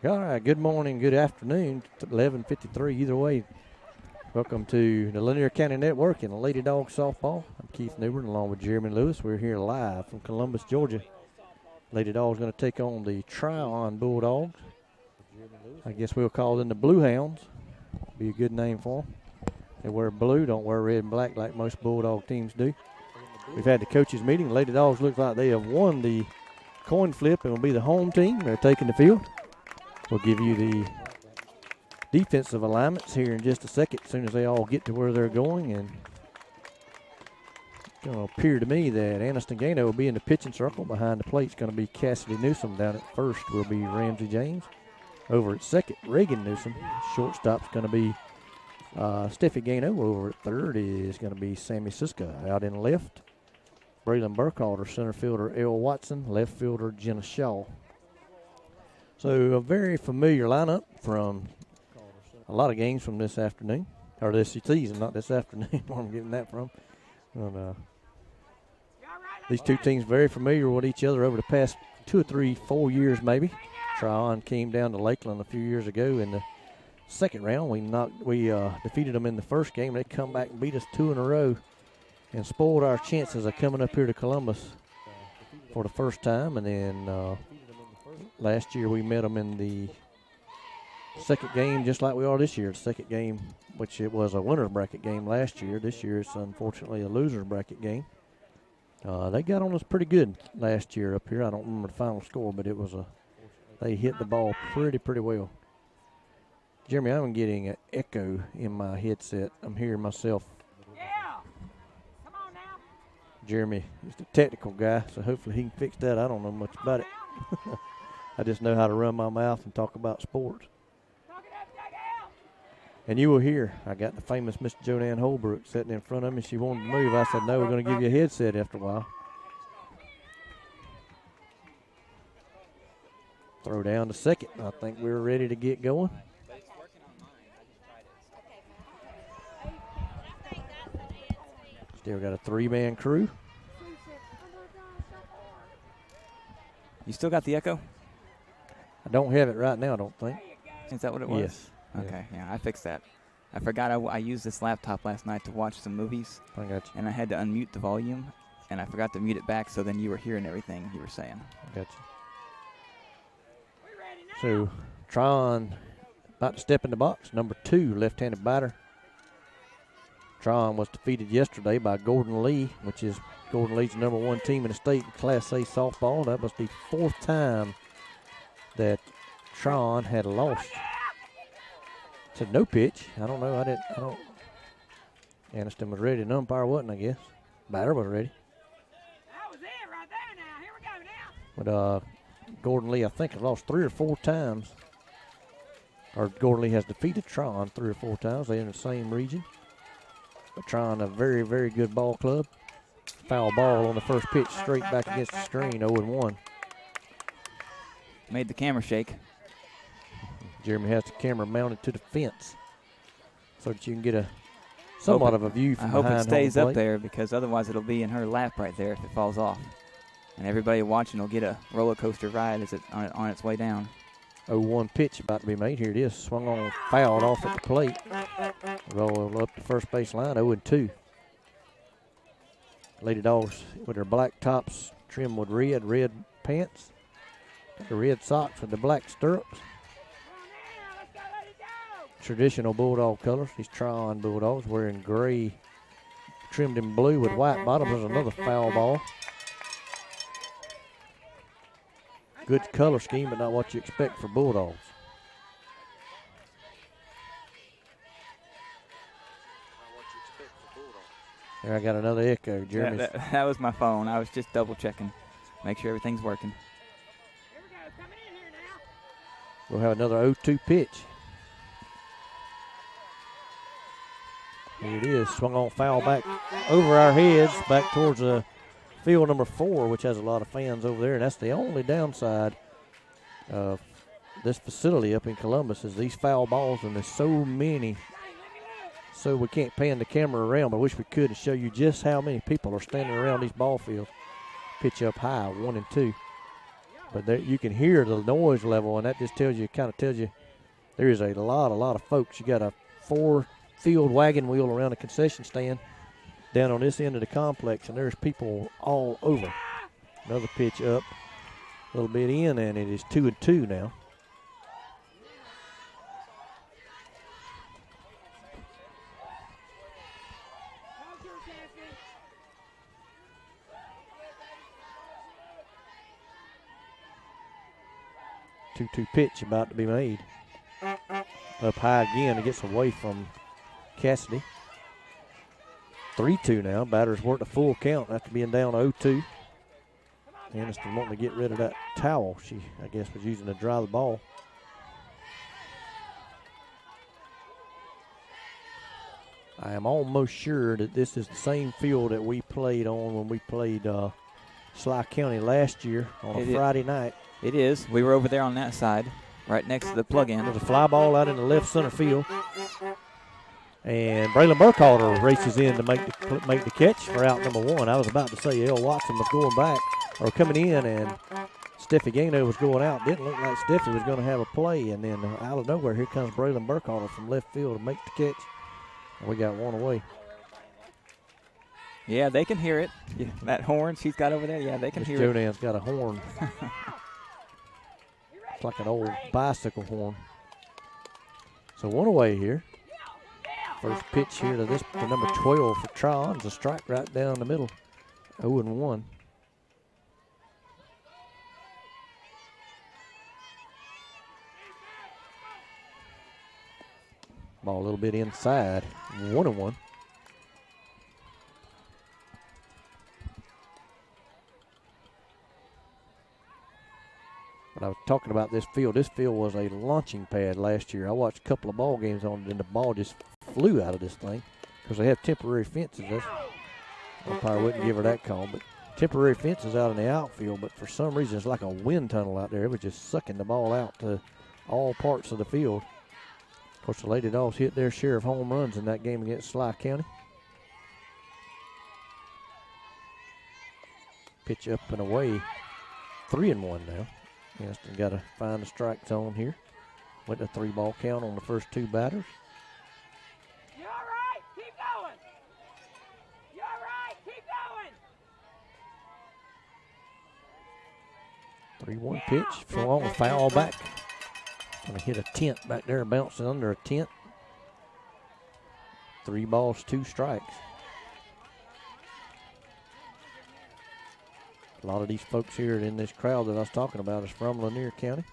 All right, good morning, good afternoon, 11:53 either way. Welcome to the Lanier County Network and Lady Dawgs Softball. I'm Keith Newbern along with Jeremy Lewis. We're here live from Columbus, Georgia. Lady Dawgs going to take on the Tryon Bulldogs. I guess we'll call them the Blue Hounds. Be a good name for them. They wear blue, don't wear red and black like most Bulldog teams do. We've had the coaches meeting. Lady Dawgs look like they have won the coin flip and will be the home team. They're taking the field. We'll give you the defensive alignments here in just a second as soon as they all get to where they're going. And it's going to appear to me that Aniston Gano will be in the pitching circle. Behind the plate is going to be Cassidy Newsom. Down at first will be Ramsey James. Over at second, Reagan Newsom. Shortstop's going to be Steffi Gano. Over at third is going to be Sammy Siska. Out in left, Braylon Burkhalter. Center fielder, Elle Watson. Left fielder, Jenna Shaw. So a very familiar lineup from a lot of games from this afternoon, or this season, not this afternoon, where I'm getting that from. And, these two teams very familiar with each other over the past 2 or 3, 4 years maybe. Tryon came down to Lakeland a few years ago in the second round. We defeated them in the first game. They come back and beat us 2 in a row and spoiled our chances of coming up here to Columbus for the first time. And then last year we met them in the second game just like we are this year. The second game, which it was a winner's bracket game last year. This year it's unfortunately a loser's bracket game. They got on us pretty good last year up here. I don't remember the final score, but it was they hit the ball pretty well. Jeremy, I'm getting an echo in my headset. I'm hearing myself. Yeah. Come on now. Jeremy is the technical guy, so hopefully he can fix that. I don't know much about it. I just know how to run my mouth and talk about sports. And you will hear, I got the famous Miss Joanne Holbrook sitting in front of me. She wanted to move. I said, no, we're going to give you a headset after a while. Throw down to second. I think we're ready to get going. Still got a 3-man crew. You still got the echo? I don't have it right now, I don't think. Is that what it was? Yes. Okay, yeah, I fixed that. I forgot I used this laptop last night to watch some movies. I got you. And I had to unmute the volume, and I forgot to mute it back, so then you were hearing everything you were saying. I got you. So, Tryon about to step in the box. Number 2, left-handed batter. Tryon was defeated yesterday by Gordon Lee, which is Gordon Lee's number 1 team in the state in Class A softball. That was the 4th time that Tryon had lost. Said no pitch. I don't know. I don't. Aniston was ready. And umpire wasn't, I guess. Batter was ready. That was it right there now. Here we go now. But Gordon Lee, I think, has lost 3 or 4 times. Or Gordon Lee has defeated Tryon 3 or 4 times. They're in the same region. But Tryon, a very, very good ball club. Foul ball on the first pitch, straight back against the screen, 0-1. Made the camera shake. Jeremy has the camera mounted to the fence so that you can get a somewhat of a view from behind. I hope it stays home up there, because otherwise it'll be in her lap right there if it falls off. And everybody watching will get a roller coaster ride as it on its way down. 0-1 pitch about to be made. Here it is. Swung on, fouled off at the plate. Roll up the first base line, 0-2. Lady Dawgs with her black tops trimmed with red pants. The red socks with the black stirrups. Traditional Bulldog colors. These Tryon Bulldogs wearing gray, trimmed in blue with white bottoms. There's another foul ball. Good color scheme, but not what you expect for Bulldogs. There, I got another echo, Jeremy. That was my phone. I was just double checking. Make sure everything's working. Here we go. Coming in here now. We'll have another 0-2 pitch. Here it is. Swung on foul back over our heads, back towards field number 4, which has a lot of fans over there. And that's the only downside of this facility up in Columbus is these foul balls, and there's so many. So we can't pan the camera around, but I wish we could to show you just how many people are standing around these ball fields. Pitch up high, 1-2. But there, you can hear the noise level, and that just tells you, kind of tells you, there is a lot of folks. You got a 4-field wagon wheel around the concession stand down on this end of the complex, and there's people all over. Another pitch up, a little bit in, and it is 2-2 now. Two pitch about to be made. Up high again. It gets away from Cassidy. 3-2 now. Batter's worked a full count after being down 0-2. Aniston wanting to get rid of that towel. She, I guess, was using to dry the ball. I am almost sure that this is the same field that we played on when we played Sly County last year on a Friday night. It is. We were over there on that side, right next to the plug-in. There's a fly ball out in the left center field. And Braylon Burkhalter races in to make the catch for out number 1. I was about to say L. Watson was going back, or coming in, and Steffi Gaino was going out. Didn't look like Steffi was going to have a play. And then out of nowhere, here comes Braylon Burkhalter from left field to make the catch. And we got one away. Yeah, they can hear it. Yeah, that horn she's got over there, yeah, they can hear it. Jonan's got a horn. It's like an old bicycle horn. So one away here. First pitch here to number 12 for Tron's a strike right down the middle. 0-1. Ball a little bit inside. 1-1. But I was talking about this field. This field was a launching pad last year. I watched a couple of ball games on it, and the ball just flew out of this thing because they have temporary fences. I probably wouldn't give her that call, but temporary fences out in the outfield. But for some reason, it's like a wind tunnel out there. It was just sucking the ball out to all parts of the field. Of course, the Lady Dogs hit their share of home runs in that game against Sly County. Pitch up and away. 3-1 now. Aniston got to find the strike zone here. Went to 3-ball count on the first 2 batters. You all right? Keep going. You all right? Keep going. 3-1 pitch. Full on, foul back. Gonna hit a tent back there, bouncing under a tent. 3 balls, 2 strikes. A lot of these folks here in this crowd that I was talking about is from Lanier County.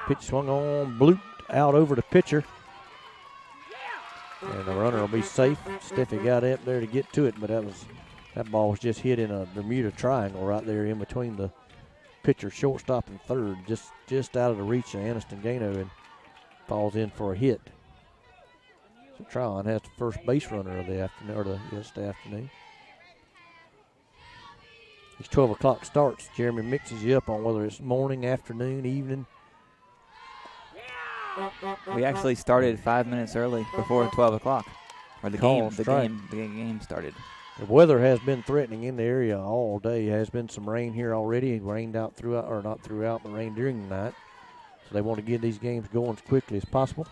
Pitch swung on, blooped out over the pitcher. And the runner will be safe. Steffi got up there to get to it, but that ball was just hit in a Bermuda triangle right there in between the pitcher, shortstop, and third, just out of the reach of Aniston Gaino, and falls in for a hit. So Tryon has the first base runner of the afternoon, or the afternoon. These 12 o'clock starts. Jeremy mixes you up on whether it's morning, afternoon, evening. We actually started 5 minutes early before 12 o'clock, or the game started. The weather has been threatening in the area all day. Has been some rain here already. It rained out throughout, or not throughout, but rained during the night. So they want to get these games going as quickly as possible.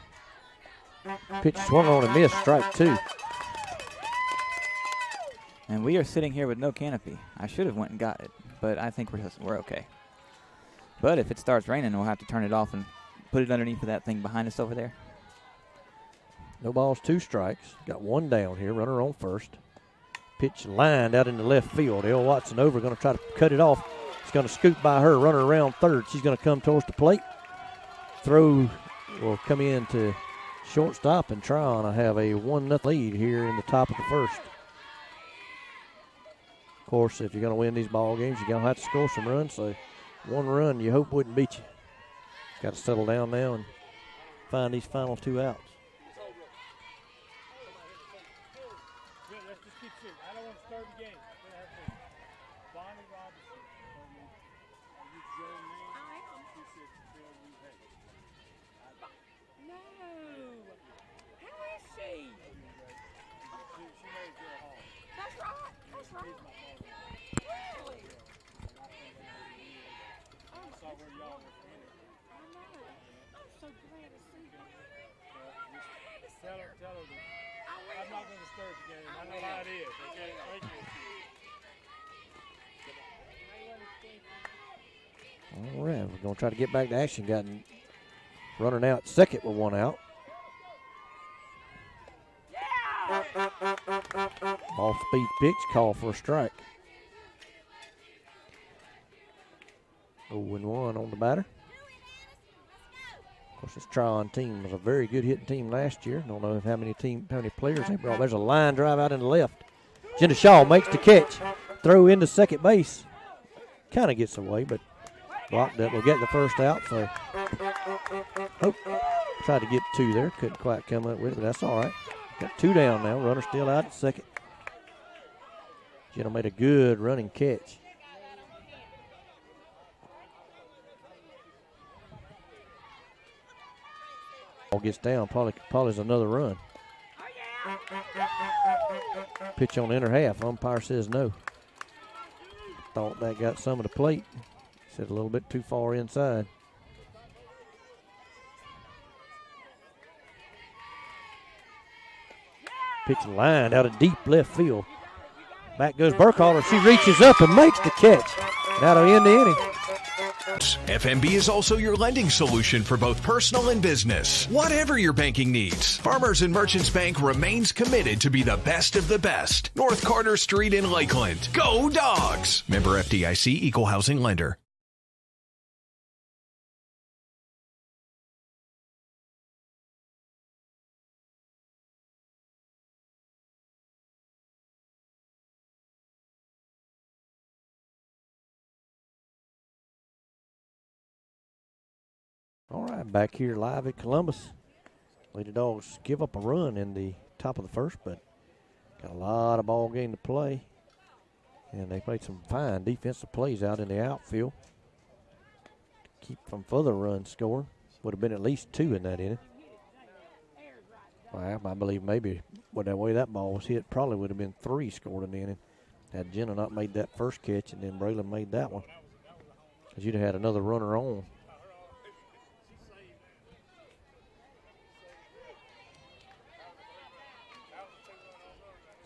Pitch swung on and missed, strike 2. And we are sitting here with no canopy. I should have went and got it, but I think we're okay. But if it starts raining, we'll have to turn it off and put it underneath of that thing behind us over there. No balls, 2 strikes. Got 1 down here, runner on first. Pitch lined out in the left field. L. Watson over, going to try to cut it off. It's going to scoot by her, runner around third. She's going to come towards the plate. Throw will come in to shortstop, and Tryon will have a 1-0 lead here in the top of the first. Of course, if you're going to win these ball games, you're going to have to score some runs. So 1 run you hope wouldn't beat you. Got to settle down now and find these final 2 outs. All right, we're going to try to get back to action. Gotten running out second with one out. Off-speed pitch, call for a strike. 0-1 on the batter. Of course, this Tryon team was a very good hitting team last year. Don't know how many players they brought. There's a line drive out in the left. Jenna Shaw makes the catch. Throw into second base. Kind of gets away, but blocked up. We'll get the first out. So, tried to get two there. Couldn't quite come up with it, but that's all right. Got two down now. Runner still out at second. Jenna made a good running catch. Ball gets down. Probably's another run. Pitch on the inner half. Umpire says no. Thought that got some of the plate. Said a little bit too far inside. Pitch line out of deep left field. Back goes Burkhalter. She reaches up and makes the catch. That'll end the inning. FMB is also your lending solution for both personal and business. Whatever your banking needs, Farmers and Merchants Bank remains committed to be the best of the best. North Carter Street in Lakeland. Go Dawgs! Member FDIC, Equal Housing Lender. All right, back here live at Columbus. Lady Dogs give up a run in the top of the first, but got a lot of ball game to play. And they played some fine defensive plays out in the outfield to keep from further runs scoring. Would have been at least two in that inning. Well, I believe maybe with the way that ball was hit, probably would have been three scored in the inning. Had Jenna not made that first catch and then Braylon made that one, because you'd have had another runner on.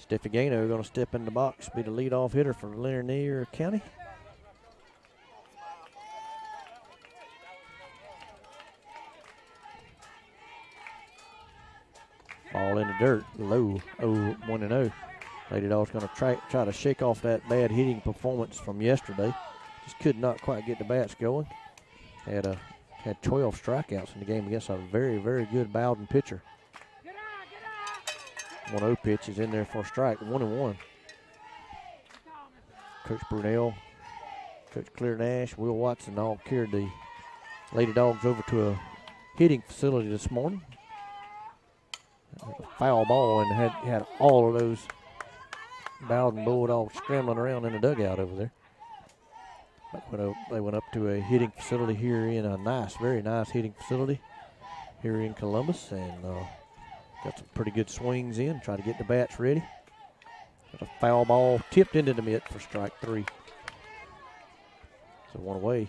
Steffi Gaino going to step in the box, be the leadoff hitter for Lanier County. Ball in the dirt, low, 0-1-0. Lady Dogs going to try to shake off that bad hitting performance from yesterday. Just could not quite get the bats going. Had 12 strikeouts in the game against a very, very good Bowden pitcher. 1-0 pitch is in there for a strike, 1-1. Coach Brunell, Coach Clear Nash, Will Watson all carried the Lady Dogs over to a hitting facility this morning. A foul ball, and had all of those Bowden Bulldogs scrambling around in the dugout over there. But they went up to a hitting facility here in a very nice hitting facility here in Columbus, and got some pretty good swings in, try to get the bats ready. Got a foul ball tipped into the mitt for strike three. So one away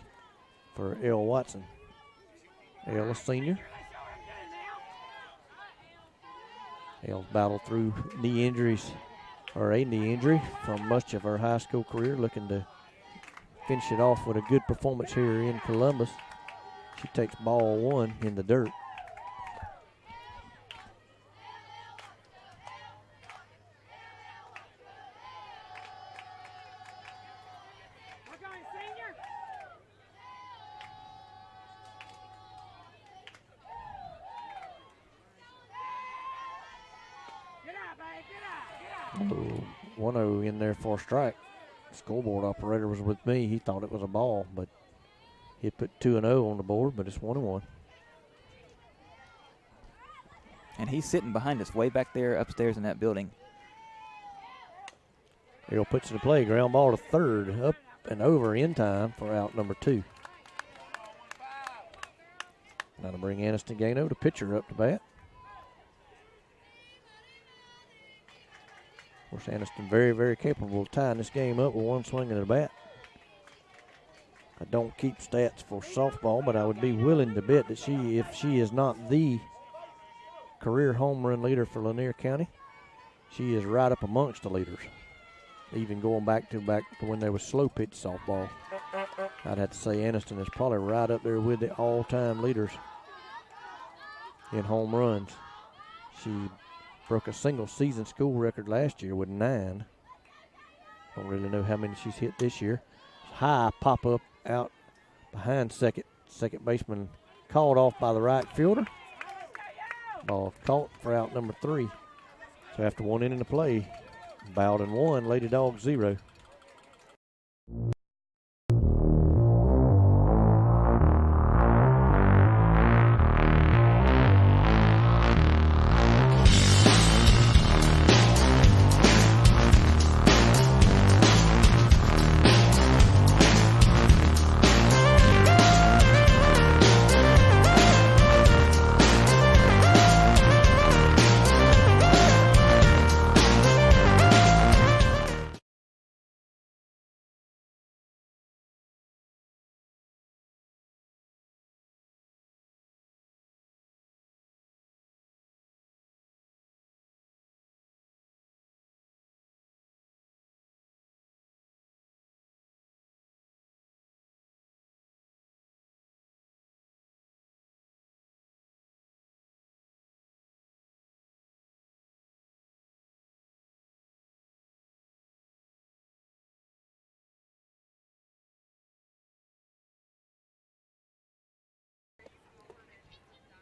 for L. Watson. L, a senior. L battled through knee injuries, or a knee injury from much of her high school career, looking to finish it off with a good performance here in Columbus. She takes ball one in the dirt. Oh, 1-0 in there for a strike. Scoreboard operator was with me. He thought it was a ball, but he put 2-0 on the board, but it's 1-1. And he's sitting behind us way back there upstairs in that building. Ariel puts it in play. Ground ball to third. Up and over in time for out number 2. Now to bring Aniston Gaino, the pitcher, up to bat. Of course, Aniston very, very capable of tying this game up with one swing of the bat. I don't keep stats for softball, but I would be willing to bet that if she is not the career home run leader for Lanier County, She is right up amongst the leaders, even going back to when there was slow pitch softball. I'd have to say Anniston is probably right up there with the all-time leaders in home runs. She broke a single season school record last year with 9. Don't really know how many she's hit this year. High pop up out behind second. Second baseman called off by the right fielder. Ball caught for out number 3. So after 1 inning to play, Bowden 1, Lady Dawgs 0.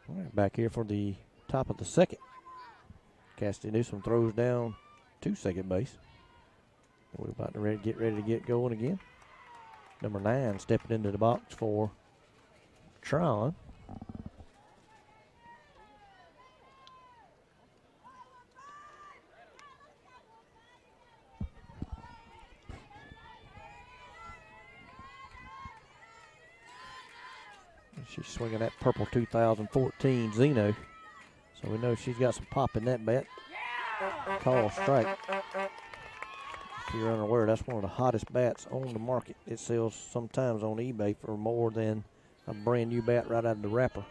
All right, back here for the top of the second. Cassidy Newsom throws down to second base. We're about to get ready to get going again. Number 9 stepping into the box for Tryon. She's swinging that purple 2014 Zeno. So we know she's got some pop in that bat. Call strike. If you're unaware, that's one of the hottest bats on the market. It sells sometimes on eBay for more than a brand new bat right out of the wrapper.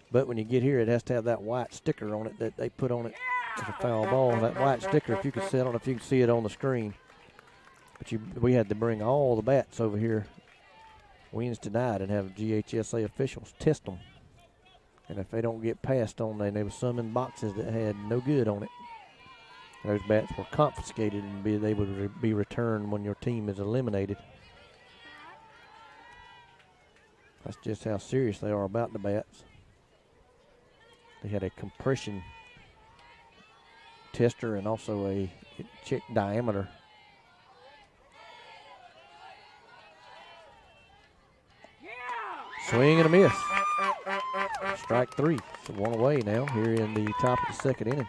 But when you get here, it has to have that white sticker on it that they put on it as a foul ball. That white sticker, if you can see, I don't know if you can see it on the screen. But we had to bring all the bats over here Wednesday night and have GHSA officials test them. And if they don't get passed on, there was some in boxes that had no good on it. Those bats were confiscated and they would be returned when your team is eliminated. That's just how serious they are about the bats. They had a compression tester and also a check diameter. Swing and a miss. Strike 3. So 1 away now here in the top of the second inning.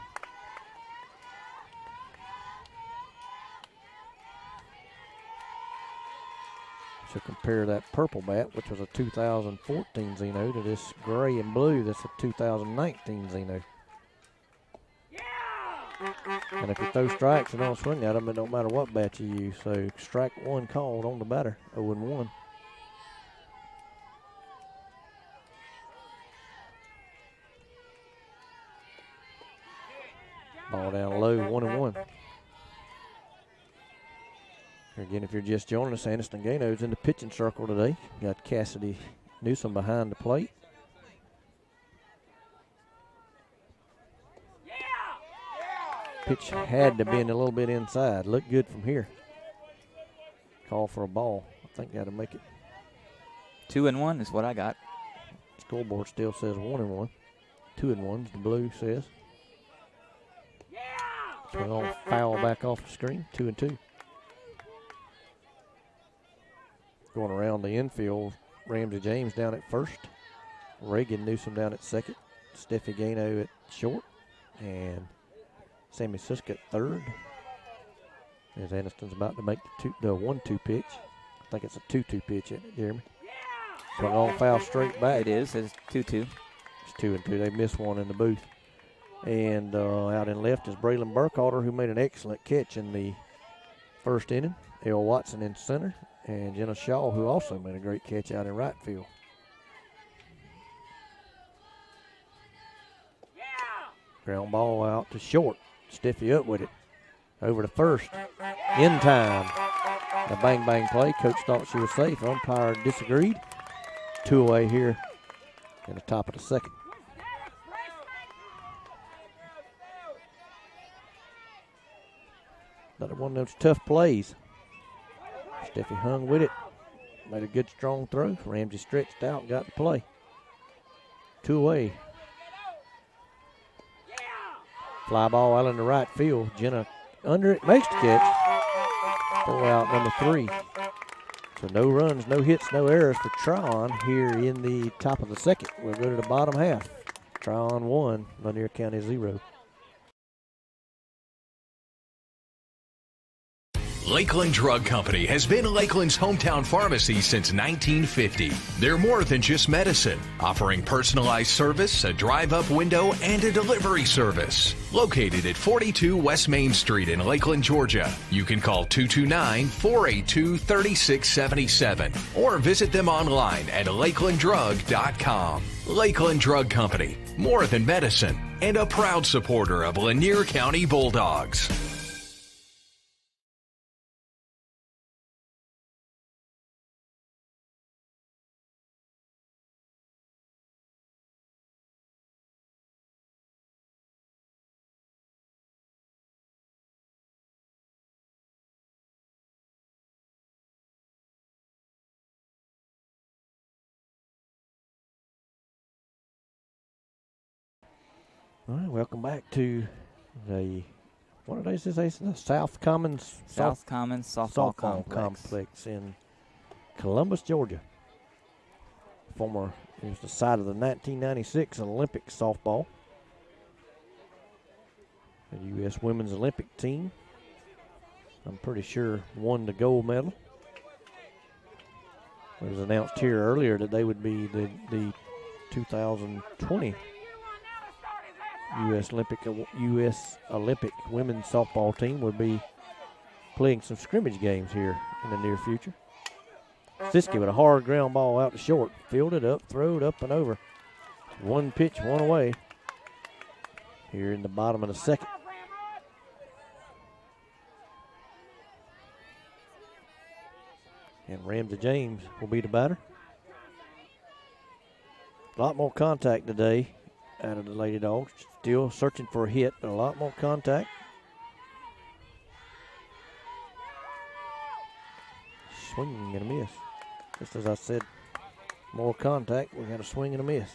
So compare that purple bat, which was a 2014 Zeno, to this gray and blue that's a 2019 Zeno. And if you throw strikes and don't swing at them, it don't matter what bat you use. So strike 1 called on the batter, 0-1. Ball down low, 1-1. Again, if you're just joining us, Anniston Gano's in the pitching circle today. Got Cassidy Newsom behind the plate. Pitch had to bend a little bit inside. Looked good from here. Call for a ball. I think that'll make it. 2-1 is what I got. Scoreboard still says 1-1. 2-1, the blue says. Swing on, foul back off the screen. 2-2. Going around the infield, Ramsey James down at first. Reagan Newsom down at second. Steffi Gano at short. And Sammy Siska at third. As Anniston's about to make the 1-2 pitch. I think it's a 2-2 pitch, isn't it, Jeremy? Swung on, foul straight back. It is. It's 2-2. It's 2-2. They missed one in the booth. And out in left is Braylon Burkhalter, who made an excellent catch in the first inning. L. Watson in center. And Jenna Shaw, who also made a great catch out in right field. Ground ball out to short. Stiffy up with it. Over to first. In time. A bang play. Coach thought she was safe. Umpire disagreed. 2 away here in the top of the second. Another one of those tough plays. Stiffy hung with it. Made a good strong throw. Ramsey stretched out, got the play. 2 away. Fly ball out in the right field. Jenna under it, makes the catch. 4 out, number 3. So no runs, no hits, no errors for Tryon here in the top of the second. We'll go to the bottom half. Tryon 1, Lanier County 0. Lakeland Drug Company has been Lakeland's hometown pharmacy since 1950. They're more than just medicine, offering personalized service, a drive-up window, and a delivery service. Located at 42 West Main Street in Lakeland, Georgia. You can call 229-482-3677 or visit them online at lakelanddrug.com. Lakeland Drug Company, more than medicine, and a proud supporter of Lanier County Bulldogs. All right, welcome back to the, what did I say? The South Commons Softball Complex in Columbus, Georgia. It was the site of the 1996 Olympic softball. The U.S. Women's Olympic team, I'm pretty sure, won the gold medal. It was announced here earlier that they would be the 2020 U.S. Olympic women's softball team would be playing some scrimmage games here in the near future. Siski with a hard ground ball out to short. Fielded up, throwed up and over. 1 pitch, 1 away. Here in the bottom of the second. And Ramsey James will be the batter. A lot more contact today out of the Lady Dogs. Still searching for a hit, but a lot more contact. Swing and a miss. Just as I said, more contact. We got a swing and a miss.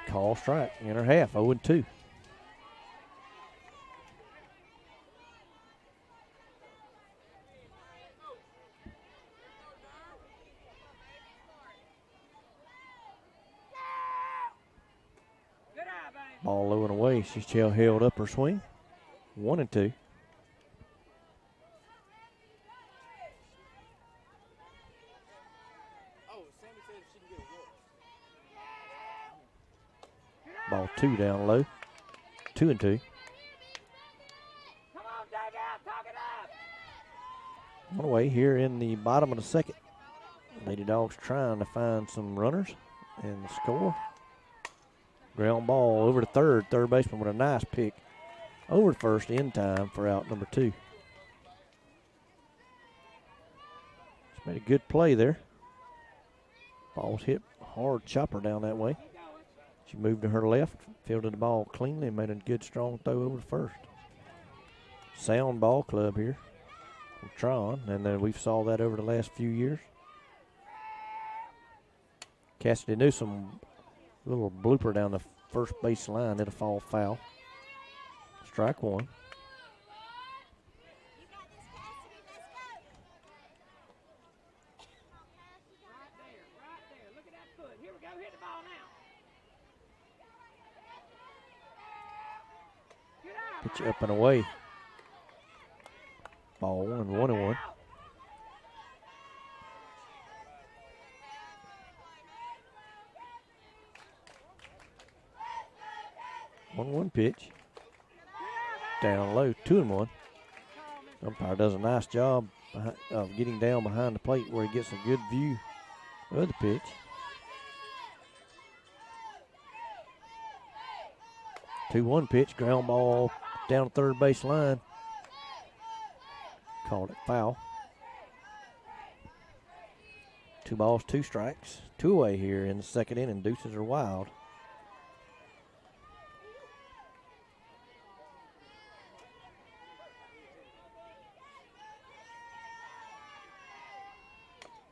Call strike in her half, 0-2. Ball low and away. She's held up her swing. 1-2. Ball 2 down low. 2-2. Come on, dig out, talk it up. 1 away here in the bottom of the second. Lady Dogs trying to find some runners and score. Ground ball over to third. Third baseman with a nice pick over to first in time for out number 2. She's made a good play there. Ball's hit hard chopper down that way. She moved to her left, fielded the ball cleanly, and made a good strong throw over to first. Sound ball club here from Tryon, and then we've saw that over the last few years. Cassidy Newsom, little blooper down the first base line. It'll fall foul. Strike 1. Right there. Look at that foot. Here we go. Hit the ball now. Pitch up and away. Ball 1-1. 1-1 pitch. Down low, 2-1. Umpire does a nice job of getting down behind the plate where he gets a good view of the pitch. 2-1 pitch, ground ball down third base line. Called it foul. 2 balls, 2 strikes. 2 away here in the second inning. Deuces are wild.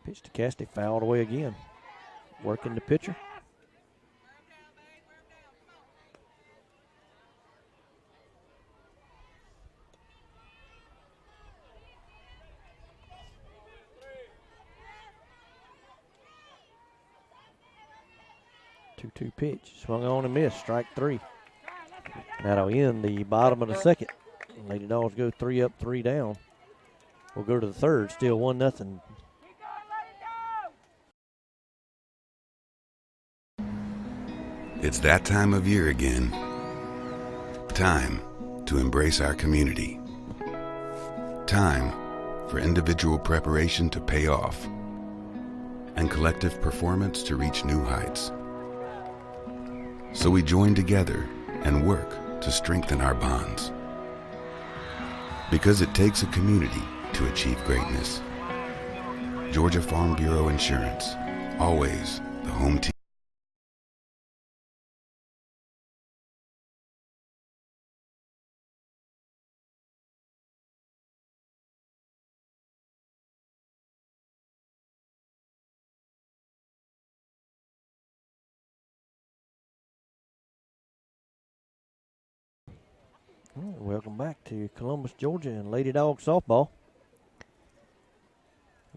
Pitch to Cassidy, fouled away again. Working the pitcher. Two pitch, swung on and missed, strike 3. That'll end the bottom of the second. Lady Dawgs go 3 up, 3 down. We'll go to the third, still 1-0. It's that time of year again. Time to embrace our community. Time for individual preparation to pay off and collective performance to reach new heights. So we join together and work to strengthen our bonds. Because it takes a community to achieve greatness. Georgia Farm Bureau Insurance, always the home team. Welcome back to Columbus, Georgia, and Lady Dawgs softball.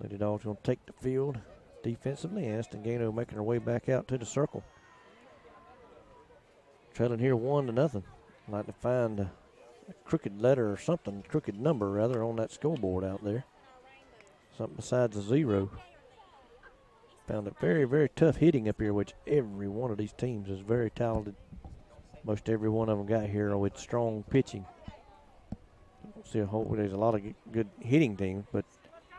Lady Dawgs going to take the field defensively. Aniston Gano making her way back out to the circle. Trailing here 1-0. Like to find a crooked letter or something, crooked number rather, on that scoreboard out there. Something besides a 0. Found it very, very tough hitting up here, which every one of these teams is very talented. Most every one of them got here with strong pitching. See there's a lot of good hitting teams, but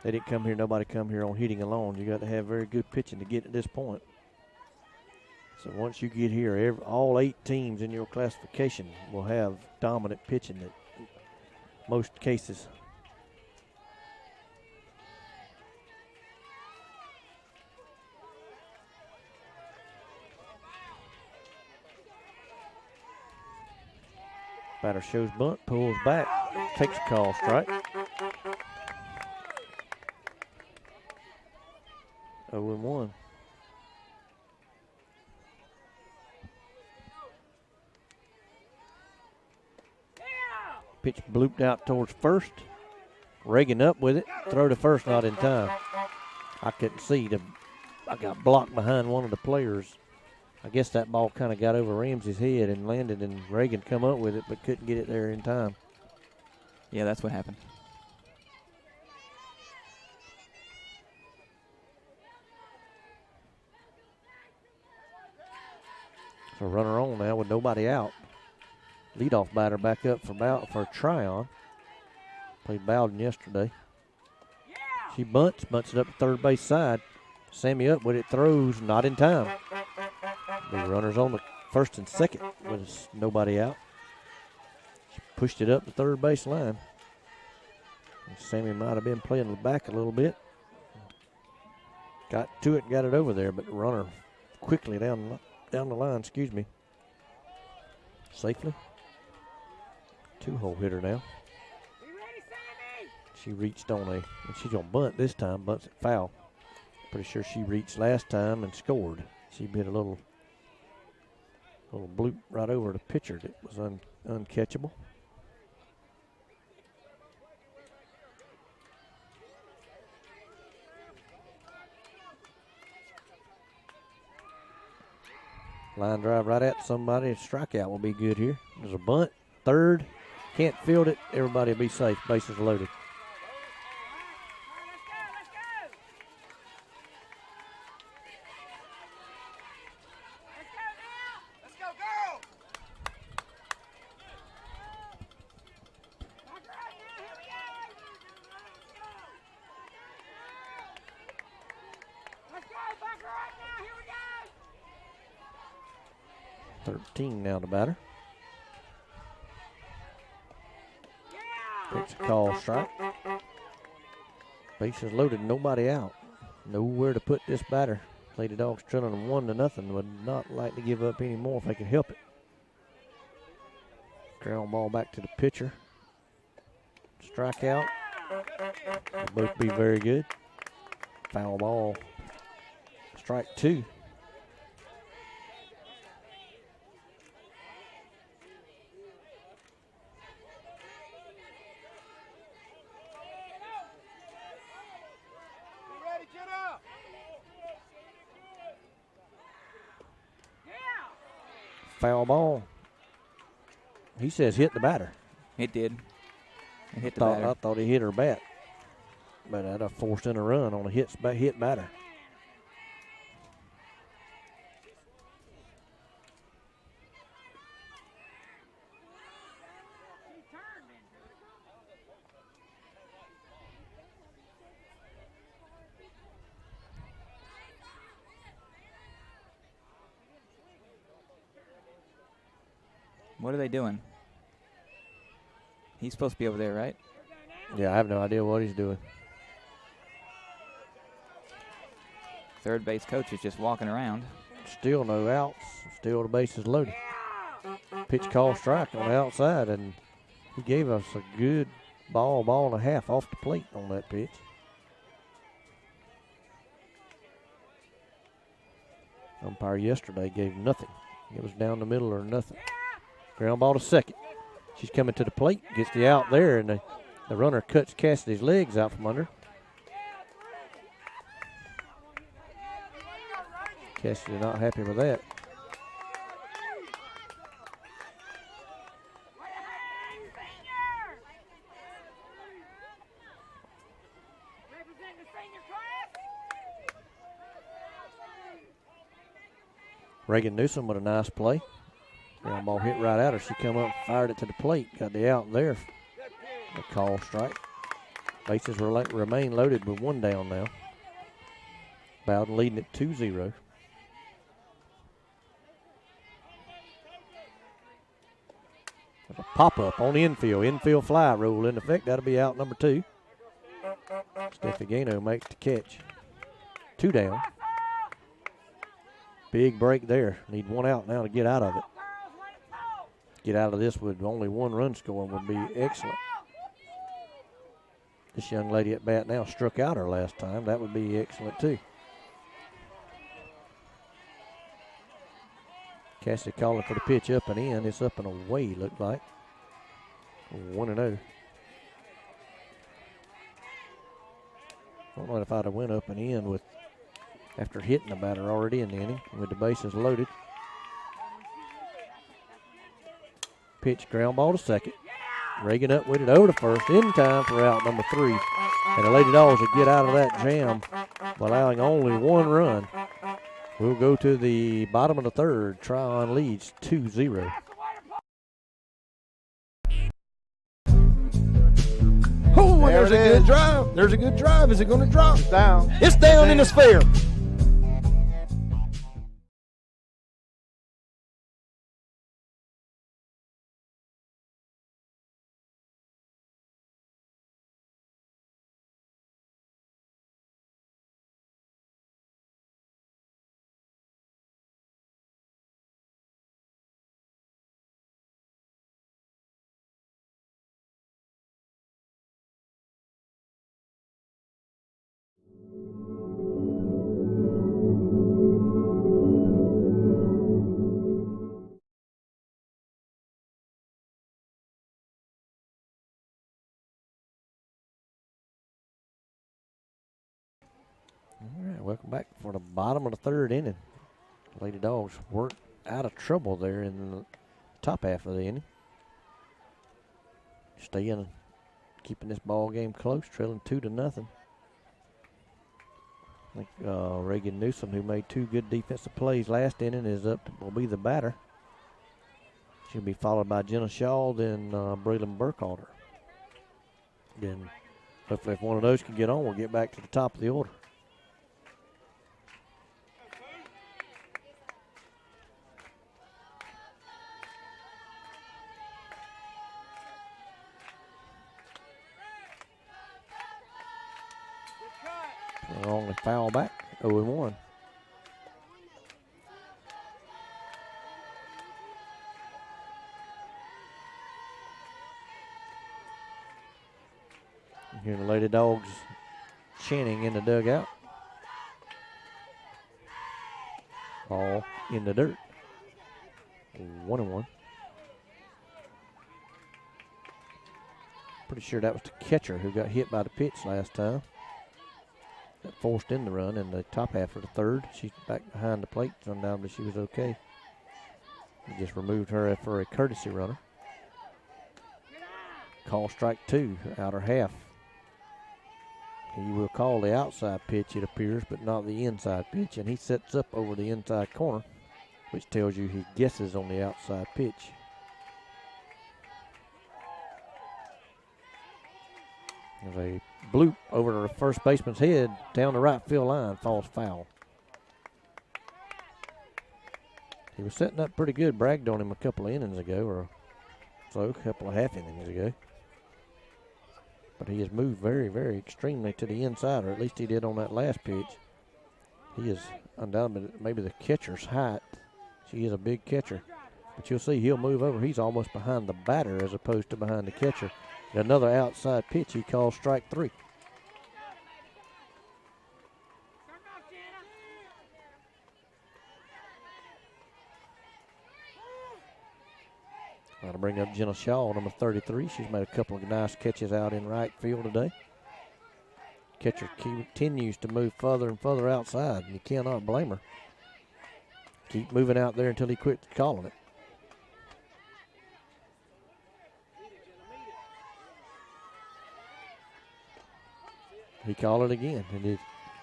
they didn't come here. Nobody come here on hitting alone. You got to have very good pitching to get to this point. So once you get here, all 8 teams in your classification will have dominant pitching in most cases. Batter shows bunt, pulls back, takes a call, strike. 0-1. Pitch blooped out towards first. Reagan up with it. Throw to first, not in time. I couldn't see. I got blocked behind one of the players. I guess that ball kind of got over Ramsey's head and landed, and Reagan come up with it but couldn't get it there in time. Yeah, that's what happened. So runner on now with nobody out. Leadoff batter back up for Tryon. Played Bowden yesterday. She bunts it up the third base side. Sammy up with it, throws, not in time. The runners on the first and second with nobody out. She pushed it up the third base line. And Sammy might have been playing back a little bit. Got to it and got it over there, but the runner quickly down the line, safely. 2-hole hitter now. She reached on and she's going to bunt this time, bunts it foul. Pretty sure she reached last time and scored. She hit a little bloop right over the pitcher that was uncatchable. Line drive right at somebody. A strikeout will be good here. There's a bunt. Third. Can't field it. Everybody will be safe. Bases loaded. 13 now the batter. Takes a call strike. Bases loaded, nobody out. Nowhere to put this batter. Lady Dawgs trailing them 1-0. Would not like to give up any more if they could help it. Ground ball back to the pitcher. Strikeout. Will both be very good. Foul ball. Strike 2. Foul ball. He says hit the batter. It did. It hit the batter. I thought he hit her bat. But I'd have forced in a run on a hit batter. What are they doing? He's supposed to be over there, right? Yeah, I have no idea what he's doing. Third base coach is just walking around. Still no outs. Still the bases loaded. Pitch call strike on the outside, and he gave us a good ball and a half off the plate on that pitch. Umpire yesterday gave nothing. It was down the middle or nothing. Ground ball to second. She's coming to the plate, gets the out there, and the runner cuts Cassidy's legs out from under. Cassidy not happy with that. Reagan Newsom with a nice play. Ground ball hit right at her. She come up, fired it to the plate. Got the out there. A call strike. Bases remain loaded with one down now. Bowden leading it 2-0. There's a pop-up on the infield. Infield fly rule in effect. That'll be out number 2. Steffi Gano makes the catch. 2 down. Big break there. Need 1 out now to get out of it. Get out of this with only 1 run scoring would be excellent. This young lady at bat now struck out her last time. That would be excellent too. Cassidy calling for the pitch up and in. It's up and away, looked like. 1-0. I don't know if I'd have went up and in with after hitting the batter already in the inning with the bases loaded. Pitch, ground ball to second. Reagan up with it over to first in time for out number 3. And the Lady Dawgs will get out of that jam by allowing only 1 run. We'll go to the bottom of the 3rd. Tryon leads 2-0. Oh, there's a good drive. There's a good drive. Is it going to drop? It's down. It's down in the sphere. All right, welcome back for the bottom of the 3rd inning. Lady Dawgs worked out of trouble there in the top half of the inning. Staying, keeping this ball game close, trailing 2-0. I think Reagan Newsom, who made 2 good defensive plays last inning, is up. Will be the batter. She'll be followed by Jenna Shaw, then Braylon Burkhalter. Then hopefully if one of those can get on, we'll get back to the top of the order. Only foul back, 0-1. Here the Lady Dogs chanting in the dugout. Ball in the dirt. 1-1. Pretty sure that was the catcher who got hit by the pitch last time. That forced in the run in the top half of the third. She's back behind the plate. Undoubtedly she was okay. He just removed her for a courtesy runner. Call strike 2, outer half. He will call the outside pitch, it appears, but not the inside pitch. And he sets up over the inside corner, which tells you he guesses on the outside pitch. There's a bloop over the first baseman's head down the right field line, falls foul. He was setting up pretty good, bragged on him a couple of innings ago, or so, a couple of half innings ago. But he has moved very, very extremely to the inside, or at least he did on that last pitch. He is undoubtedly maybe the catcher's height. She is a big catcher. But you'll see he'll move over. He's almost behind the batter as opposed to behind the catcher. Another outside pitch he calls strike 3. That'll bring up Jenna Shaw, number 33. She's made a couple of nice catches out in right field today. Catcher continues to move further and further outside, and you cannot blame her. Keep moving out there until he quits calling it. He called it again. And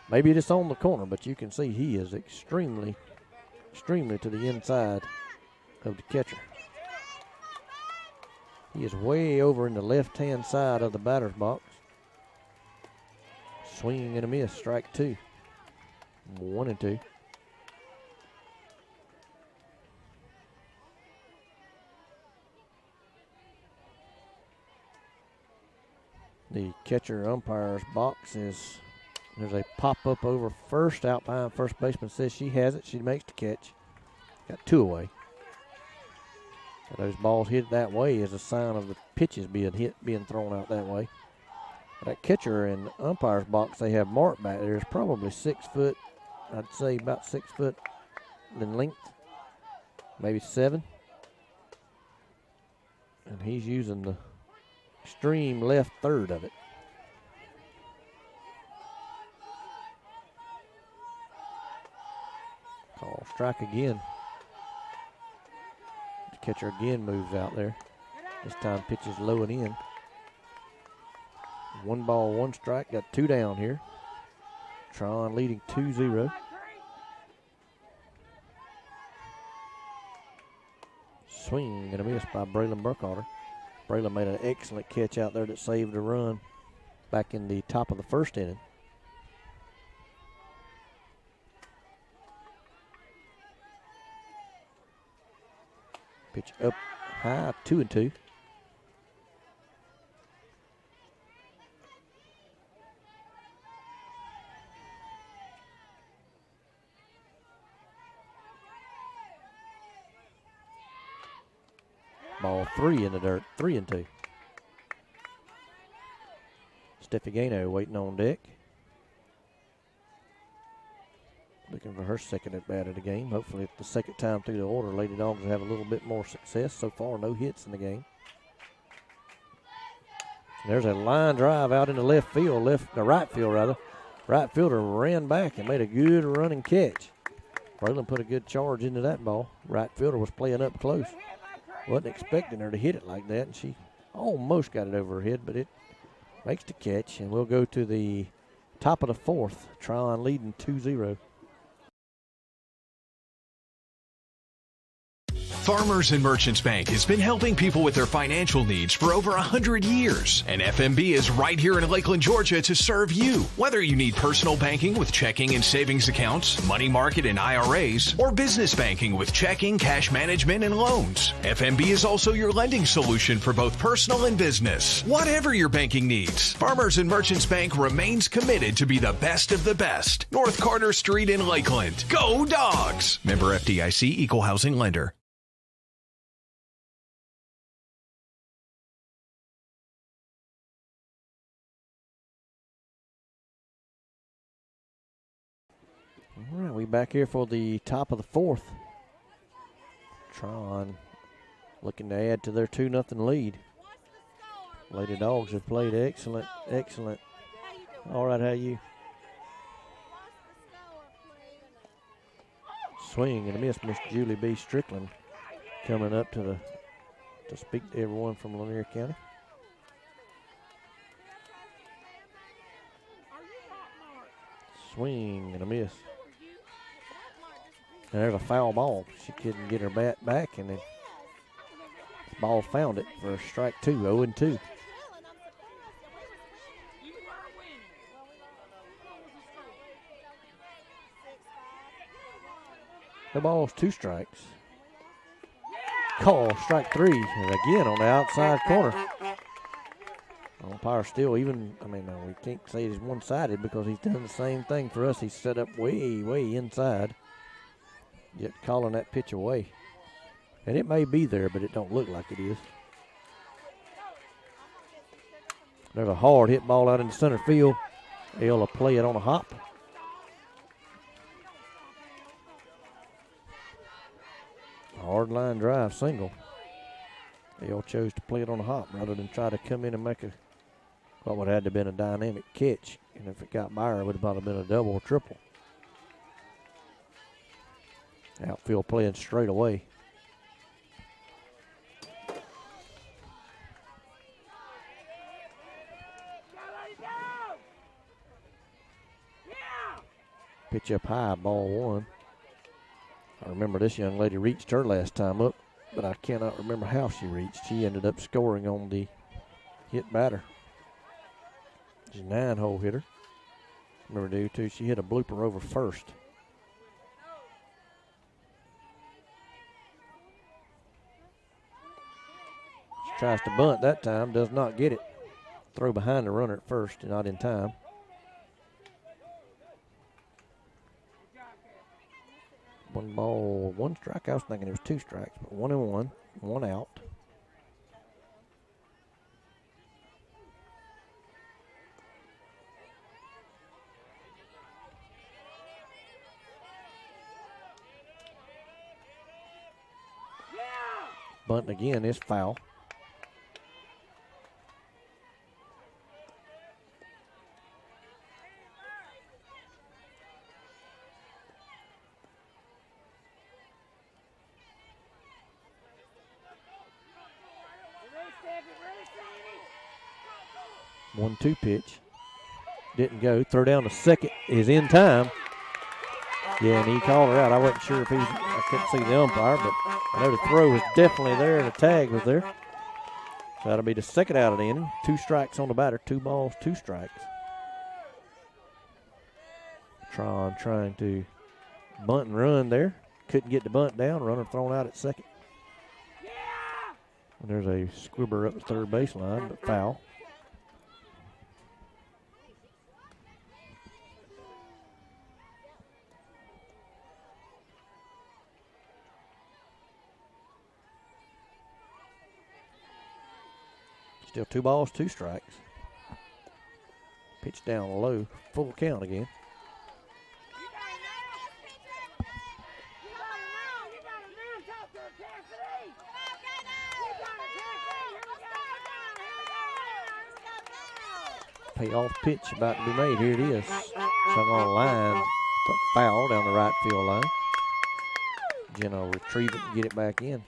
maybe it's on the corner, but you can see he is extremely, extremely to the inside of the catcher. He is way over in the left-hand side of the batter's box. Swing and a miss, strike 2. 1-2. The catcher umpire's box is, there's a pop-up over first, out behind first baseman says she has it. She makes the catch. Got 2 away. Those balls hit that way is a sign of the pitches being thrown out that way. That catcher and umpire's box they have marked back there is probably 6 foot, I'd say about 6 foot in length, maybe 7. And he's using the extreme left third of it. Call strike again. Catcher again moves out there. This time pitches low and in. 1 ball, 1 strike. Got 2 down here. Tron leading 2-0. Swing and a miss by Braylon Burkhalter. Braylon made an excellent catch out there that saved a run back in the top of the first inning. Pitch up high, 2-2. Ball 3 in the dirt, 3-2. Steffi Gano waiting on deck. Looking for her second at bat of the game. Hopefully, the second time through the order, Lady Dogs will have a little bit more success. So far, no hits in the game. There's a line drive out in the right field rather. Right fielder ran back and made a good running catch. Braylon put a good charge into that ball. Right fielder was playing up close. Wasn't expecting her to hit it like that, and she almost got it over her head, but it makes the catch, and we'll go to the top of the 4th. Tryon leading 2-0. Farmers and Merchants Bank has been helping people with their financial needs for over 100 years. And FMB is right here in Lakeland, Georgia to serve you. Whether you need personal banking with checking and savings accounts, money market and IRAs, or business banking with checking, cash management, and loans, FMB is also your lending solution for both personal and business. Whatever your banking needs, Farmers and Merchants Bank remains committed to be the best of the best. North Carter Street in Lakeland. Go Dawgs! Member FDIC, Equal Housing Lender. All right, we back here for the top of the fourth. Tron looking to add to their 2-0 lead. Lady Dogs have played excellent. All right, how you? Swing and a miss, Miss Julie B. Strickland coming up to speak to everyone from Lanier County. Swing and a miss. And there's a foul ball. She couldn't get her bat back, and then the ball found it for strike 2, 0-2. The ball's 2 strikes. Call strike 3, and again on the outside corner. Umpire still we can't say it's one-sided because he's done the same thing for us. He's set up way inside, yet calling that pitch away. And it may be there, but it don't look like it is. There's a hard hit ball out in the center field. They'll will play it on a hop. Hard line drive single. They all chose to play it on a hop rather than try to come in and make what would have had to been a dynamic catch. And if it got by her, it would have probably been a double or triple. Outfield playing straight away. Pitch up high, ball 1. I remember this young lady reached her last time up, but I cannot remember how she reached. She ended up scoring on the hit batter. She's a 9-hole hitter. Remember, too, she hit a blooper over first. She tries to bunt that time, does not get it. Throw behind the runner at first, not in time. One ball, 1 strike. I was thinking it was 2 strikes, but 1-1, 1 out. Bunt again is foul. One-two pitch. Didn't go. Throw down to second is in time. Yeah, and he called her out. I wasn't sure if I couldn't see the umpire, but I know the throw was definitely there and the tag was there. So that'll be the second out of the inning. 2 strikes on the batter. 2 balls, 2 strikes. Tron trying to bunt and run there. Couldn't get the bunt down. Runner thrown out at second. And there's a squibber up the third baseline, but foul. Still 2 balls, 2 strikes. Pitch down low, full count again. Payoff pitch about to be made. Here it is. Swung on a line. Foul down the right field line. Jenna will retrieve it and get it back in.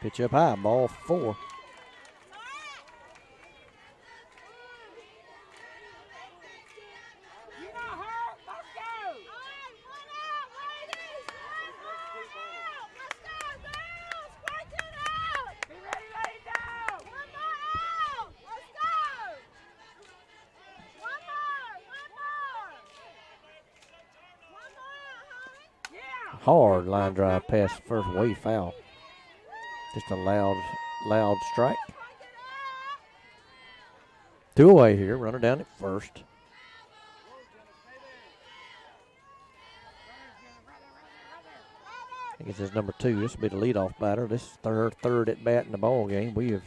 Pitch up high, ball 4. Hard line drive past first, way foul. Just a loud strike. 2 away here, runner down at first. I guess it's number 2. This will be the leadoff batter. This is third at bat in the ball game. We have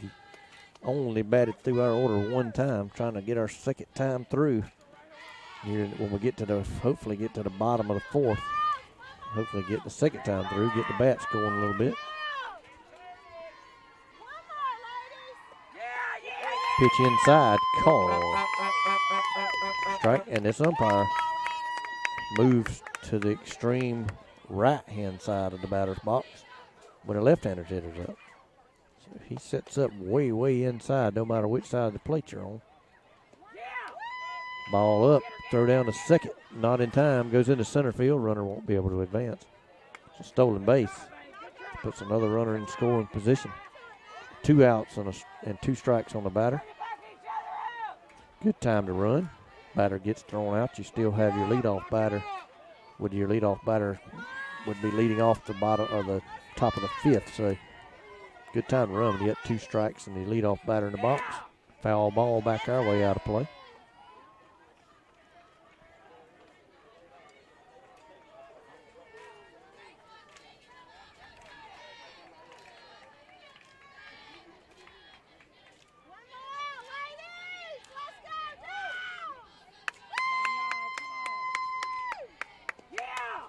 only batted through our order 1 time, trying to get our second time through. Here when we get to hopefully get to the bottom of the 4th. Hopefully get the second time through, get the bats going a little bit. Pitch inside, call. Strike, and this umpire moves to the extreme right-hand side of the batter's box when a left-hander's hitters up. So he sets up way inside no matter which side of the plate you're on. Ball up, throw down to second, not in time, goes into center field, runner won't be able to advance. It's a stolen base. Puts another runner in scoring position. 2 outs and 2 strikes on the batter. Good time to run. Batter gets thrown out. You still have your leadoff batter. With your leadoff batter would be leading off the bottom or the top of the 5th. So good time to run when you get 2 strikes and the leadoff batter in the box. Foul ball back our way out of play.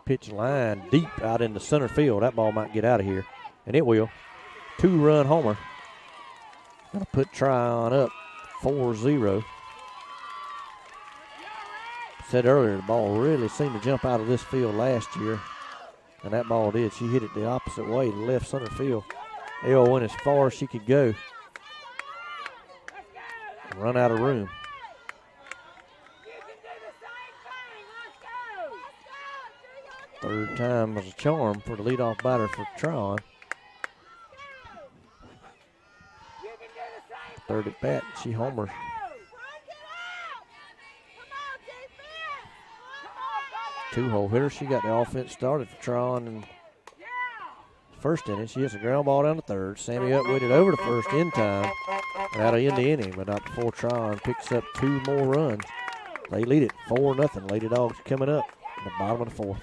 Pitch line deep out into center field. That ball might get out of here, and it will. 2-run homer. Gonna put Tryon up 4-0. Said earlier the ball really seemed to jump out of this field last year, and that ball did. She hit it the opposite way to left center field. Elle went as far as she could go. Run out of room. Third time was a charm for the leadoff batter for Tryon. Third at bat, she homers. Two-hole hitter. She got the offense started for Tryon in first inning. She hits a ground ball down to third. Sammy up with it over to first in time. That'll end the inning, but not before Tryon picks up 2 more runs. They lead it 4-0. Lady Dogs coming up in the bottom of the 4th.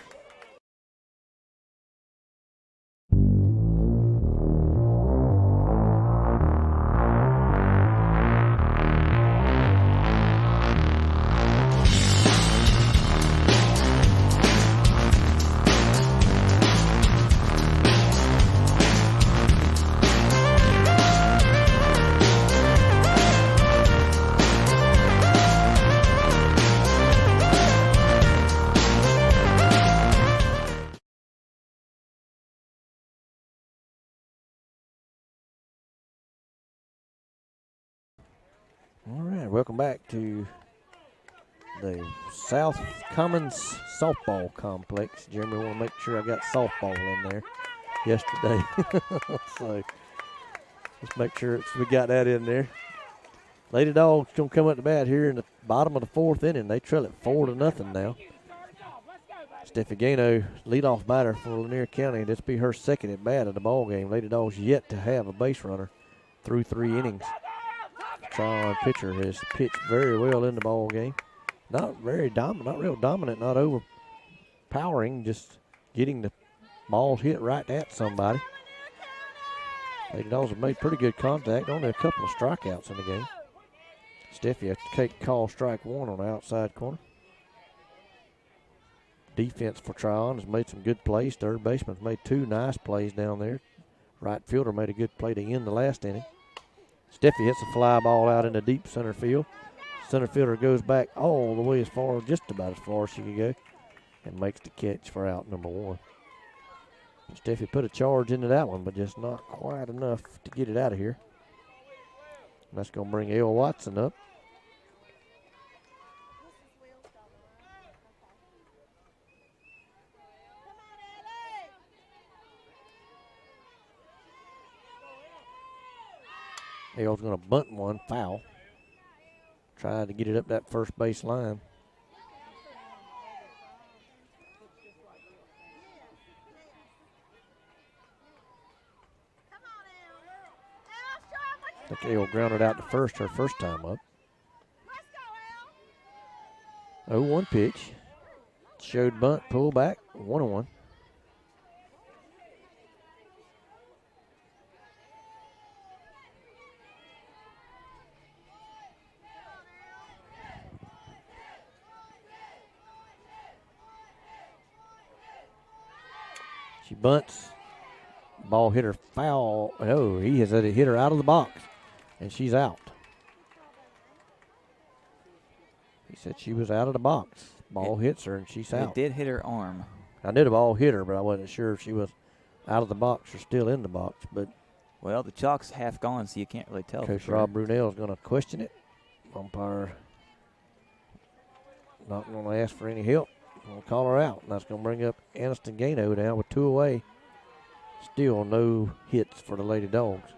All right, welcome back to the South Commons Softball Complex. Jeremy, want to make sure I got softball in there yesterday. So let's make sure we got that in there. Lady Dogs going to come up to bat here in the bottom of the 4th inning. They trail it 4-0 now. Steffi Gano, leadoff batter for Lanier County. This will be her second at bat of the ball game. Lady Dogs yet to have a base runner through 3 innings. Tryon pitcher has pitched very well in the ball game. Not very dominant, not real dominant, not overpowering, just getting the balls hit right at somebody. Lady Dogs have made pretty good contact, only a couple of strikeouts in the game. Steffi has to take call strike 1 on the outside corner. Defense for Tryon has made some good plays. Third baseman's made 2 nice plays down there. Right fielder made a good play to end the last inning. Steffi hits a fly ball out into deep center field. Center fielder goes back all the way as far, just about as far as she could go, and makes the catch for out number 1. Steffi put a charge into that one, but just not quite enough to get it out of here. And that's going to bring Elle Watson up. Elle's going to bunt one, foul. Tried to get it up that first base line. I think Elle grounded out to first her first time up. 0-1 pitch. Showed bunt, pull back, 1-1. She bunts. Ball hit her foul. Oh, he has hit her out of the box, and she's out. He said she was out of the box. Ball hits her, and she's out. It did hit her arm. I knew the ball hit her, but I wasn't sure if she was out of the box or still in the box. But Well, the chalk's half gone, so you can't really tell. Coach for sure. Rob Brunell is going to question it. Umpire not going to ask for any help. Going to call her out. And that's going to bring up Aniston Gano down with 2 away. Still no hits for the Lady Dogs.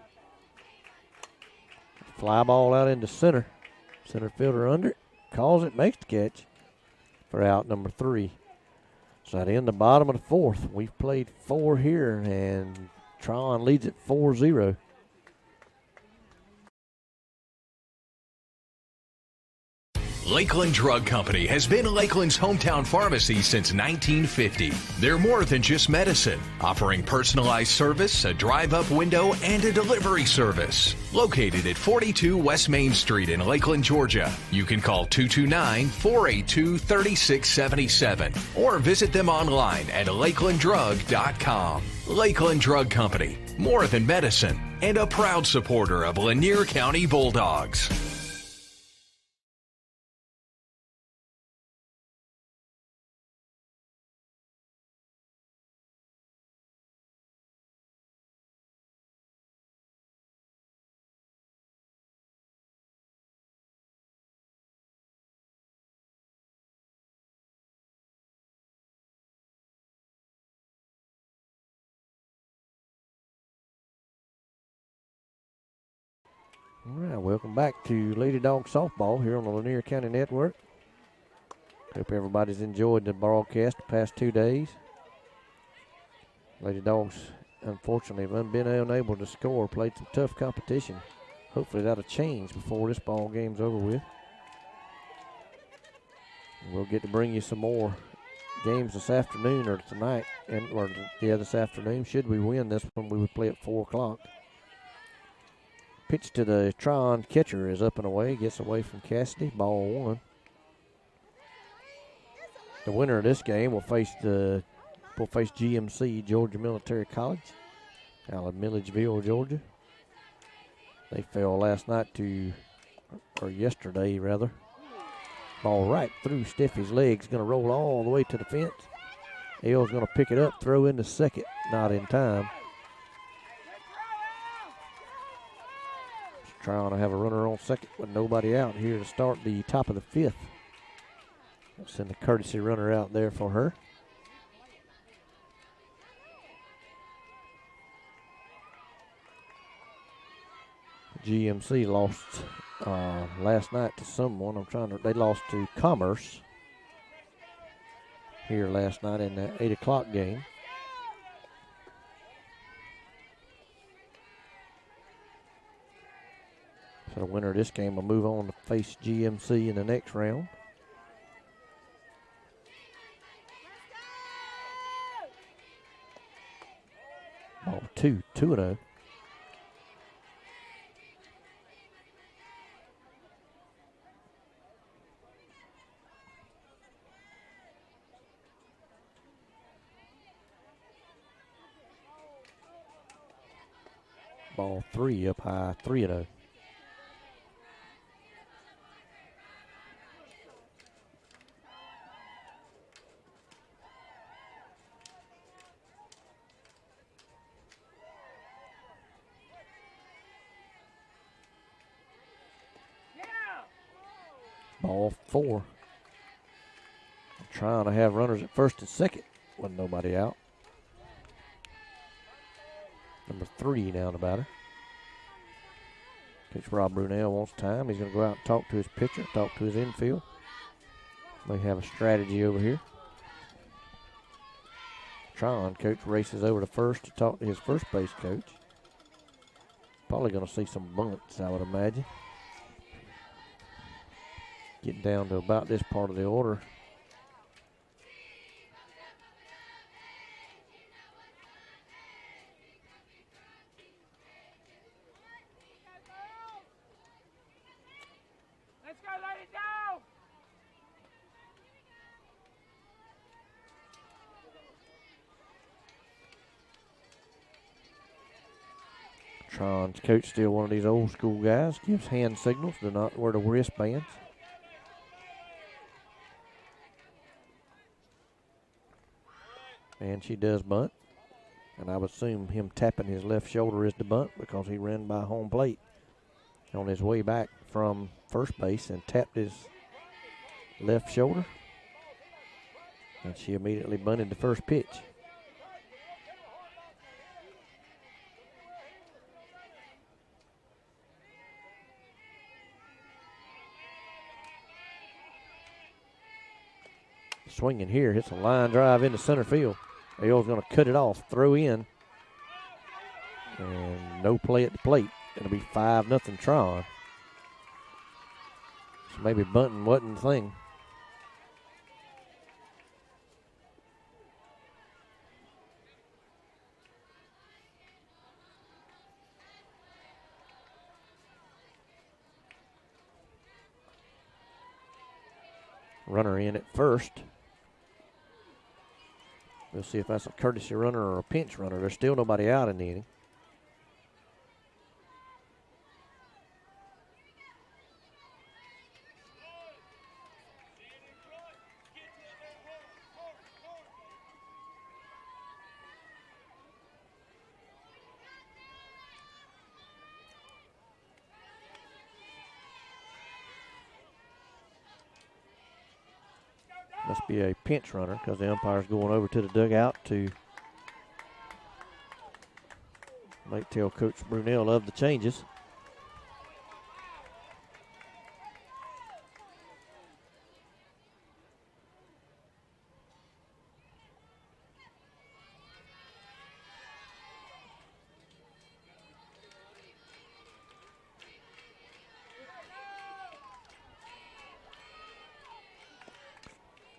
Fly ball out into center. Center fielder under it. Calls it, makes the catch for out number 3. So that in the bottom of the 4th. We've played 4 here, and Tryon leads it 4-0. Lakeland Drug Company has been Lakeland's hometown pharmacy since 1950. They're more than just medicine, offering personalized service, a drive-up window, and a delivery service. Located at 42 West Main Street in Lakeland, Georgia. You can call 229-482-3677 or visit them online at lakelanddrug.com. Lakeland Drug Company, more than medicine, and a proud supporter of Lanier County Bulldogs. All right, welcome back to Lady Dog Softball here on the Lanier County Network. Hope everybody's enjoyed the broadcast the past 2 days. Lady Dogs, unfortunately, have been unable to score, played some tough competition. Hopefully that'll change before this ball game's over with. We'll get to bring you some more games this afternoon or tonight, this afternoon. Should we win this one, we would play at 4 o'clock. Pitch to the Tryon catcher is up and away. Gets away from Cassidy. Ball 1. The winner of this game will face GMC, Georgia Military College, out of Milledgeville, Georgia. They fell yesterday rather. Ball right through Steffi's legs. Going to roll all the way to the fence. Elle's going to pick it up, throw into second. Not in time. Trying to have a runner on second with nobody out here to start the top of the 5th. Send the courtesy runner out there for her. GMC lost last night to someone. They lost to Commerce here last night in the 8 o'clock game. So the winner of this game will move on to face GMC in the next round. Ball 2-0. Ball 3 up high, 3-0. Ball 4. Trying to have runners at first and second with nobody out. Number 3 now the batter. Coach Rob Brunel wants time. He's going to go out and talk to his pitcher, talk to his infield. May have a strategy over here. Tron coach races over to first to talk to his first base coach. Probably going to see some bunts, I would imagine. Getting down to about this part of the order. Let's go, let it go! Tron's coach, still one of these old school guys, gives hand signals, do not wear the wristbands. And she does bunt. And I would assume him tapping his left shoulder is the bunt because he ran by home plate on his way back from first base and tapped his left shoulder. And she immediately bunted the first pitch. Swinging here, hits a line drive into center field. Ayle's going to cut it off, throw in, and no play at the plate. It'll be 5-0 Tron. So maybe bunting wasn't the thing. Runner in at first. We'll see if that's a courtesy runner or a pinch runner. There's still nobody out in the inning. Must be a pinch runner because the umpire's going over to the dugout to tell Coach Brunel of the changes.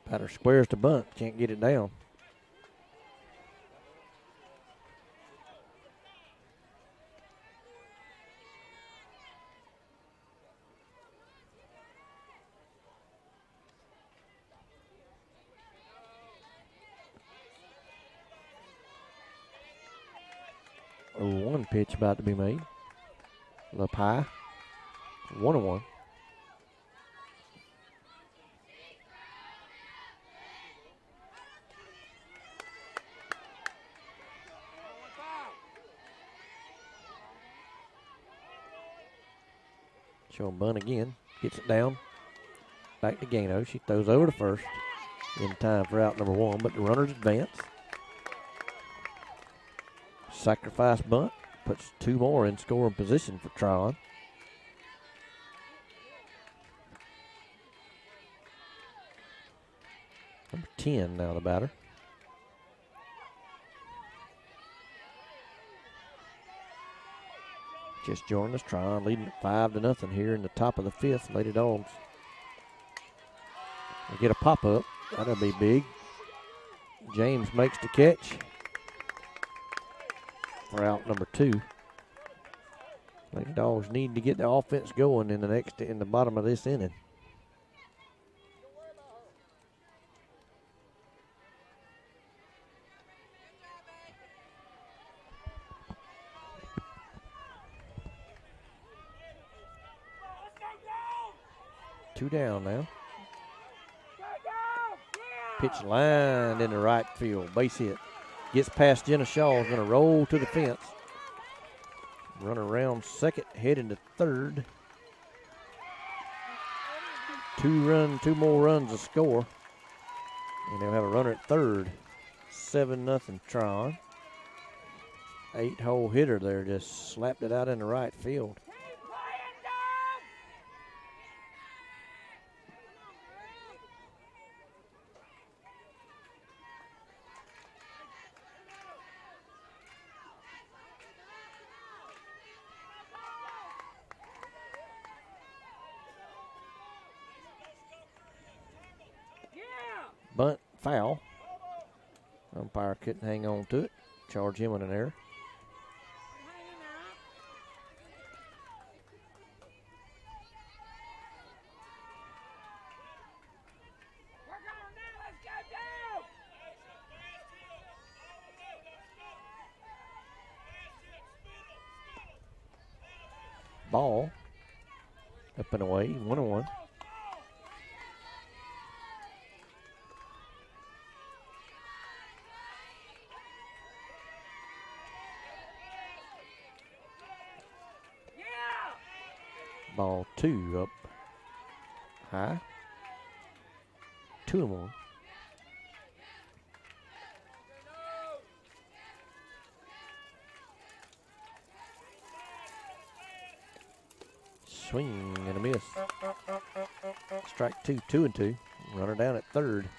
Batter squares to bunt, can't get it down. Oh, 1 pitch about to be made. Up high. 1-1. Show him bunt again. Gets it down. Back to Gano. She throws over to first in time for out number 1, but the runners advance. Sacrifice bunt. Puts 2 more in scoring position for Tryon. Number 10 now the batter. Just joined us, Tryon leading at 5-0 here in the top of the 5th. Lady Dawgs will get a pop-up. That'll be big. James makes the catch for out number 2. Lady Dawgs need to get the offense going in the bottom of this inning. Two down now. Pitch lined into right field. Base hit. Gets past Jenna Shaw. Is going to roll to the fence. Run around second. Head into third. Two more runs to score. And they'll have a runner at third. 7-0 Tron. 8-hole hitter there, just slapped it out in the right field. Bunt foul. Umpire couldn't hang on to it. Charge him with an error. Ball up and away, 1-1. Ball 2 up high. 2-1. Swing and a miss. Strike 2, 2-2. Runner down at third.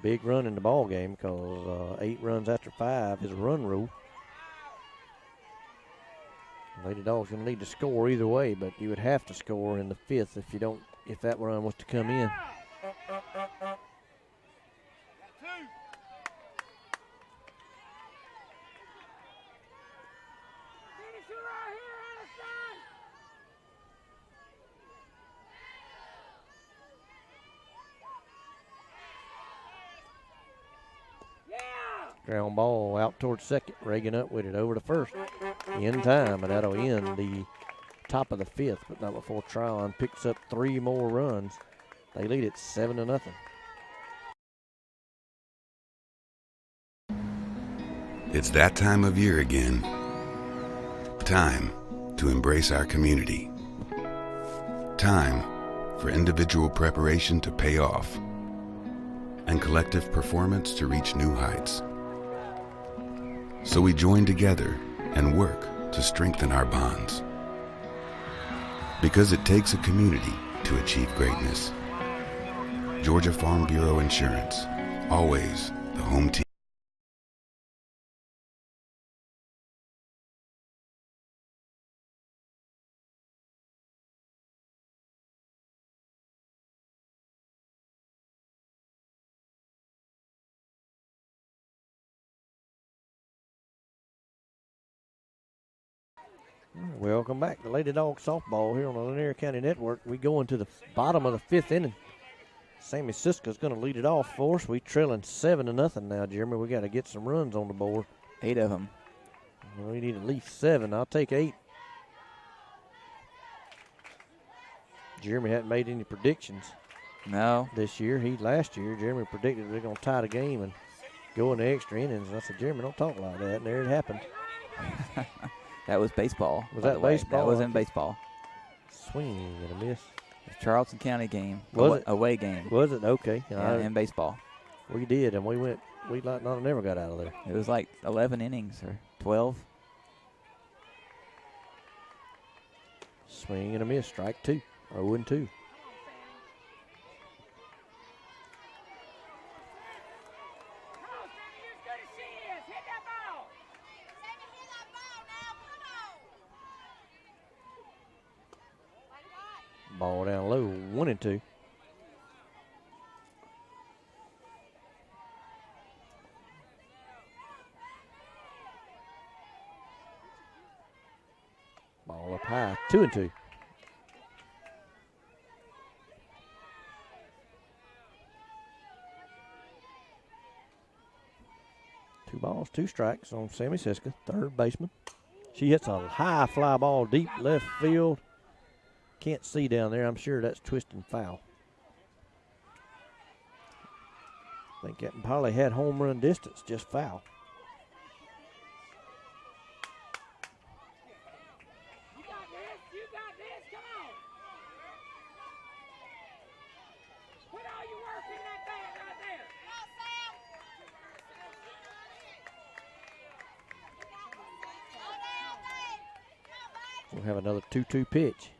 Big run in the ball game because 8 runs after 5 is a run rule. Lady Dawgs gonna need to score either way, but you would have to score in the 5th if that run was to come in. Ground ball out towards second. Reagan up with it over to first. In time, and that'll end the top of the 5th, but not before Tryon picks up 3 more runs. They lead it 7-0. It's that time of year again. Time to embrace our community. Time for individual preparation to pay off and collective performance to reach new heights. So we join together and work to strengthen our bonds. Because it takes a community to achieve greatness. Georgia Farm Bureau Insurance, always the home team. Welcome back to Lady Dog softball here on the Lanier County Network. We go into the bottom of the 5th inning. Sammy Siska's going to lead it off for us. We trailing 7-0 now, Jeremy. We got to get some runs on the board. 8 of them. We need at least 7. I'll take 8. Jeremy hadn't made any predictions. No. This year. Last year, Jeremy predicted they're going to tie the game and go in the extra innings. And I said, Jeremy, don't talk like that. And there it happened. That was baseball. Was that baseball? That was in baseball. Swing and a miss. Charleston County game. Was it? Away game. Was it? Okay. Yeah, in baseball. We did, and we never got out of there. It was like 11 innings or 12. Swing and a miss. Strike 2. 0-2. Ball down low, 1-2. Ball up high, 2-2. Two balls, 2 strikes on Sammy Siska, third baseman. She hits a high fly ball deep left field. Can't see down there. I'm sure that's twisting foul. I think that probably had home run distance, just foul. You got this, come We'll have another 2-2 pitch.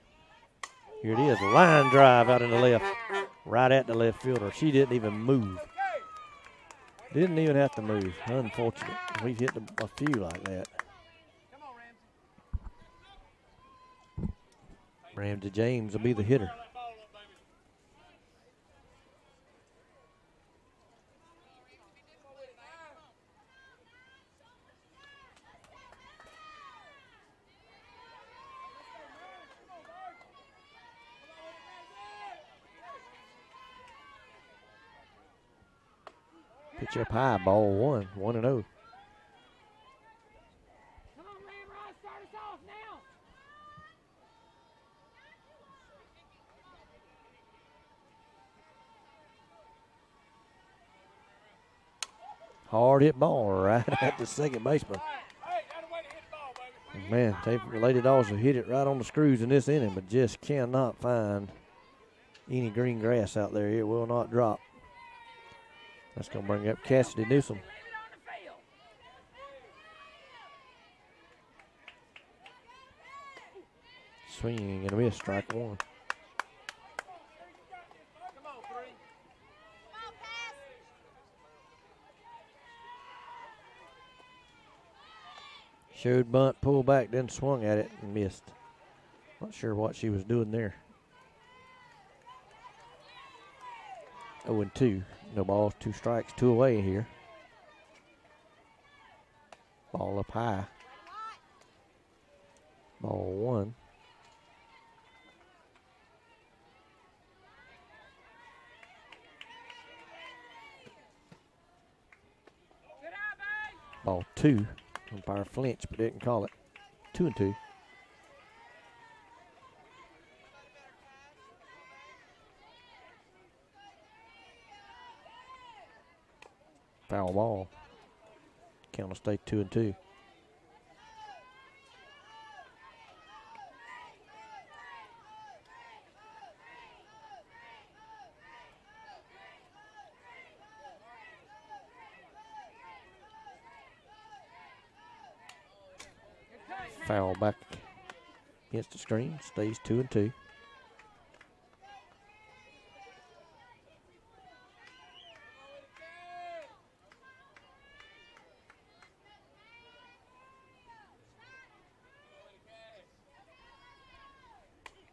Here it is, a line drive out in the left, right at the left fielder. She didn't even move. Didn't even have to move. Unfortunate. We've hit a few like that. Ramsey James will be the hitter. Pitch up high, ball 1, 1-0. Come on, Ramrod, start us off now. Hard hit ball right at the second baseman. Man, Lady Dawgs have hit it right on the screws in this inning, but just cannot find any green grass out there. It will not drop. That's going to bring up Cassidy Newsom. Swinging and a miss, strike 1. Showed bunt, pulled back, then swung at it and missed. Not sure what she was doing there. 0-2. No balls, 2 strikes, 2 away here. Ball up high. Ball 1. Ball 2. Umpire flinched but didn't call it. 2-2. Foul ball. Count will stay 2-2. Foul back against the screen, stays 2-2.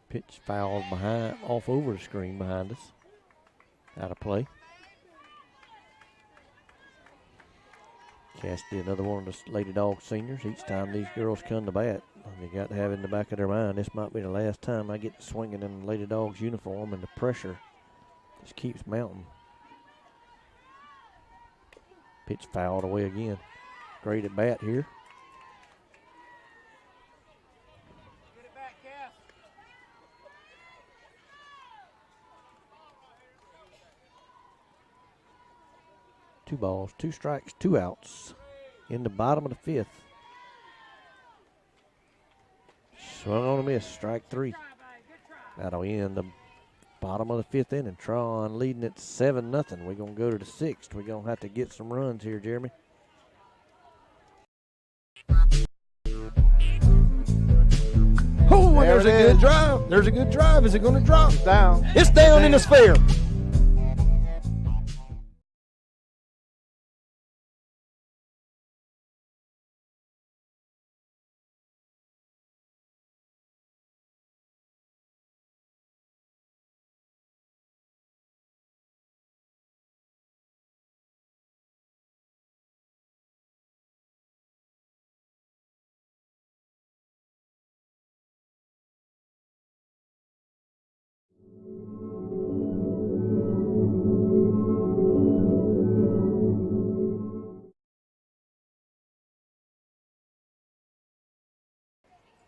Pitch fouled behind, off over the screen behind us. Out of play. Cassidy, another one of the Lady Dawgs seniors. Each time these girls come to bat, they got to have in the back of their mind, this might be the last time I get to swinging in the Lady Dawgs uniform, and the pressure just keeps mounting. Pitch fouled away again. Great at bat here. Get it back, Cass. 2 balls, 2 strikes, 2 outs in the bottom of the 5th. Swung on a miss, strike 3. That'll end the bottom of the 5th inning. Tron leading it 7-0. We're going to go to the 6th. We're going to have to get some runs here, Jeremy. Oh, there's a good drive. There's a good drive. Is it going to drop? It's down. It's down in the sphere.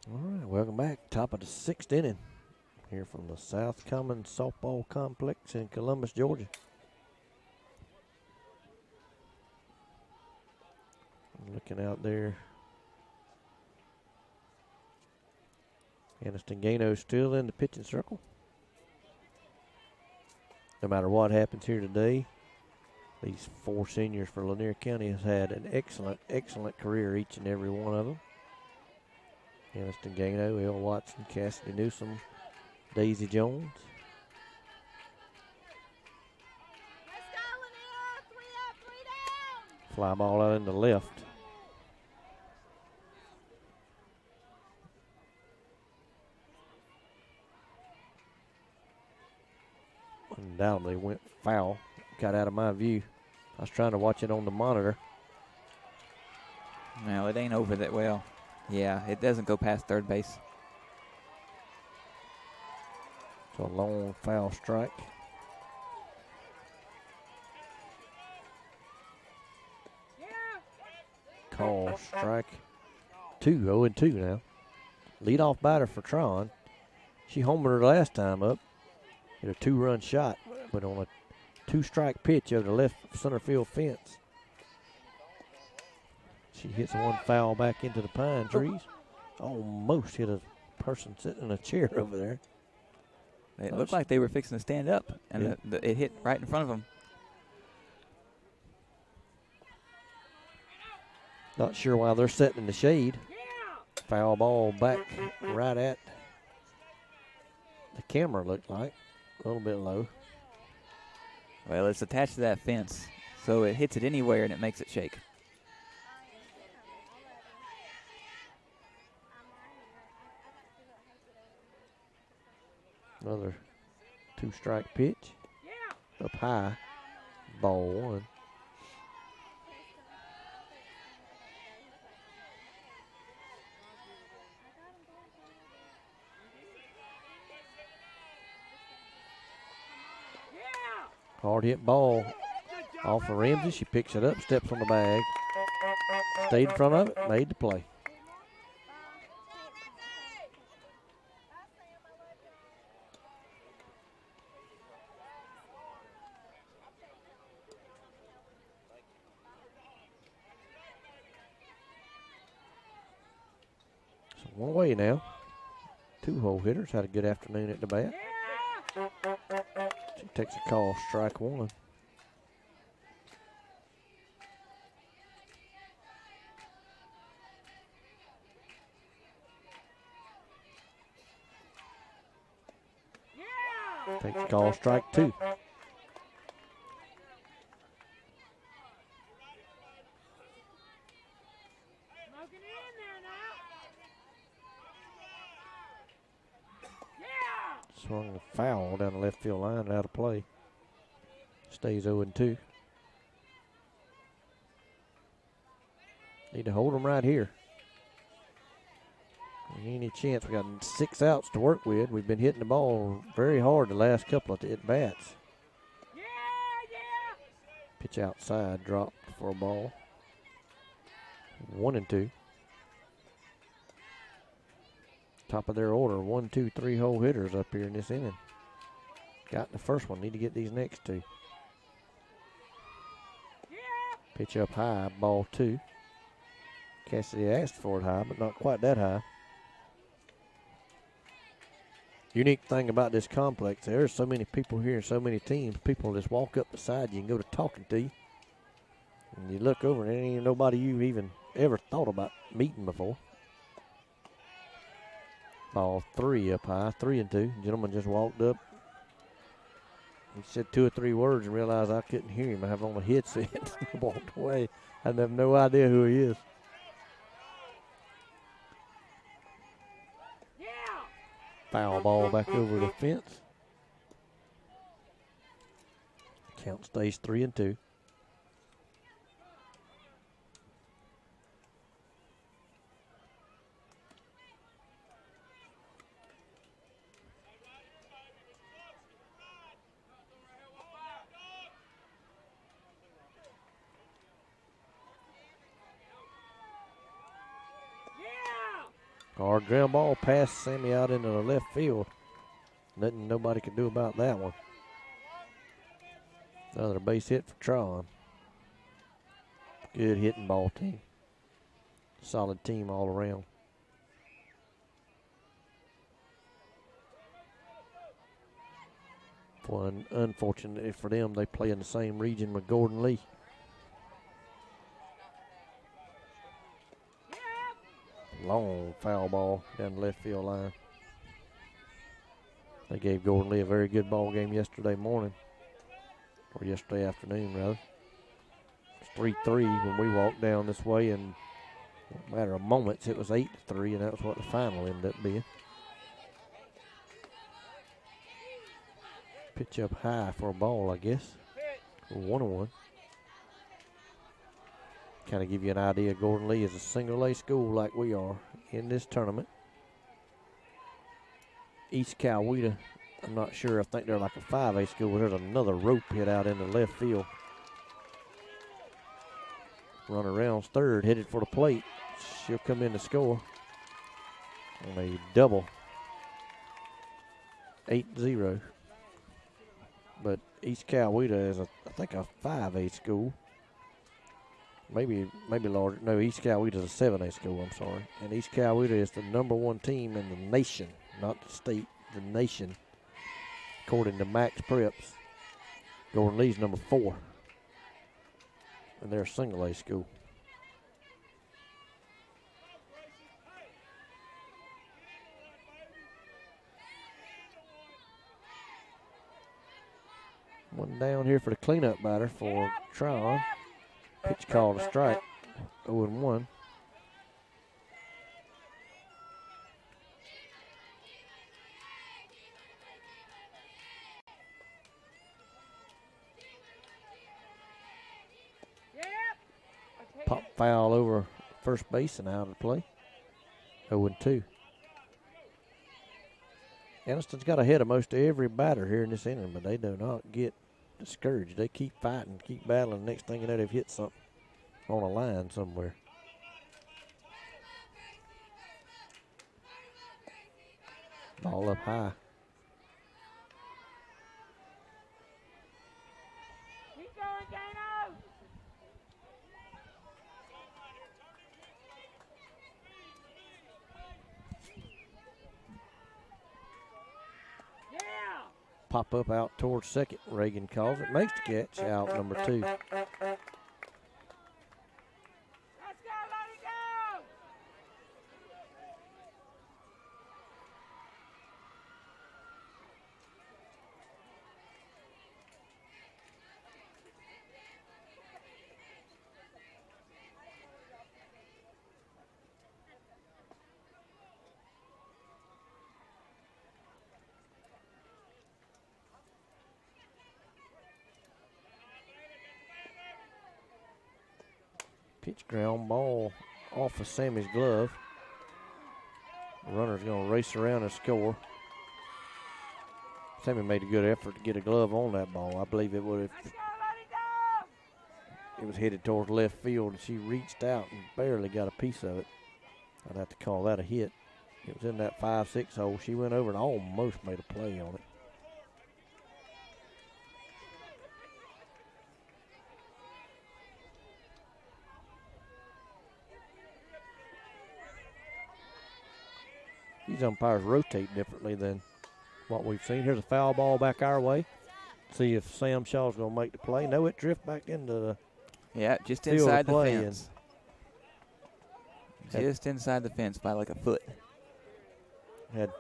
All right, welcome back. Top of the 6th inning here from the South Commons Softball Complex in Columbus, Georgia. Looking out there. Aniston Gano still in the pitching circle. No matter what happens here today, these 4 seniors for Lanier County has had an excellent, excellent career, each and every one of them. Aniston Gano, L. Watson, Cassidy Newsom, Daisy Jones. Let's go, Lanier. 3 up, 3 down. Fly ball out in the left. Undoubtedly went foul. Got out of my view. I was trying to watch it on the monitor. No, it ain't over that well. Yeah, it doesn't go past third base. So a long foul strike. Call strike. 0-2 now. Leadoff batter for Tron. She homered her last time up. Hit a 2-run shot, but on a 2-strike pitch over the left center field fence. She hits one foul back into the pine trees. Almost hit a person sitting in a chair over there. It looked like they were fixing to stand up, and it hit right in front of them. Not sure why they're sitting in the shade. Foul ball back right at the camera, looked like. A little bit low. Well, it's attached to that fence, so it hits it anywhere and it makes it shake. Another 2-strike pitch. Up high. Ball 1. Hard hit ball off of Ramsey. She picks it up, steps on the bag. Stayed in front of it, made the play. So one away now. 2-hole hitters had a good afternoon at the bat. She takes a call, strike 1. Takes a call, strike 2. Swung a foul down the left field line, out of play. Stays 0-2. Need to hold them right here. Any chance? We got 6 outs to work with. We've been hitting the ball very hard the last couple of at-bats. Pitch outside, dropped for a ball. 1-2. Top of their order, 1, 2, 3-hole hitters up here in this inning. Got the first one, need to get these next 2. Pitch up high, ball 2. Cassidy asked for it high, but not quite that high. Unique thing about this complex, there's so many people here and so many teams, people just walk up beside you and go to talking to you. And you look over and there ain't nobody you even ever thought about meeting before. Ball 3 up high, 3-2. Gentleman just walked up. He said 2 or 3 words and realized I couldn't hear him. I have on a headset. Walked away. I have no idea who he is. Foul ball back over the fence. Count stays 3-2. Hard ground ball past Sammy out into the left field. Nothing nobody could do about that one. Another base hit for Tron. Good hitting ball team. Solid team all around. Unfortunately for them, they play in the same region with Gordon Lee. Long foul ball down the left field line. They gave Gordon Lee a very good ball game yesterday morning, or yesterday afternoon, rather. It was 3-3 when we walked down this way, and in a matter of moments, it was 8-3, and that was what the final ended up being. Pitch up high for a ball, I guess. 1-1. Kind of give you an idea, Gordon Lee is a single A school like we are in this tournament. East Coweta, I'm not sure. I think they're like a 5A school. There's another rope hit out in the left field. Runner rounds third, headed for the plate. She'll come in to score on a double. 8-0. But East Coweta is, I think, a 5A school. Maybe larger. No, East Coweta is a 7A school, I'm sorry. And East Coweta is the #1 team in the nation, not the state, the nation, according to Max Preps. Gordon Lee's #4. And they're a single A school. One down here for the cleanup batter for Tryon. Pitch called a strike, 0-1. Pop foul over first base and out of play. 0-2. Anniston's got ahead of most every batter here in this inning, but they do not get discouraged. They keep fighting, keep battling. Next thing you know, they've hit something on a line somewhere. Ball up high. Keep going, Dano. Yeah. Pop up out towards second. Reagan calls it. Makes the catch. Out #2. Let's go, let it go. Pitch ground ball off of Sammy's glove. The runner's going to race around and score. Sammy made a good effort to get a glove on that ball. I believe it would have. Let's go, let it go. It was headed towards left field, and she reached out and barely got a piece of it. I'd have to call that a hit. It was in that 5-6 hole. She went over and almost made a play on it. These umpires rotate differently than what we've seen. Here's a foul ball back our way. See if Sam Shaw's going to make the play. No, it drifted back into the Yeah, just field inside of the play. fence. Just inside the fence by like a foot. Had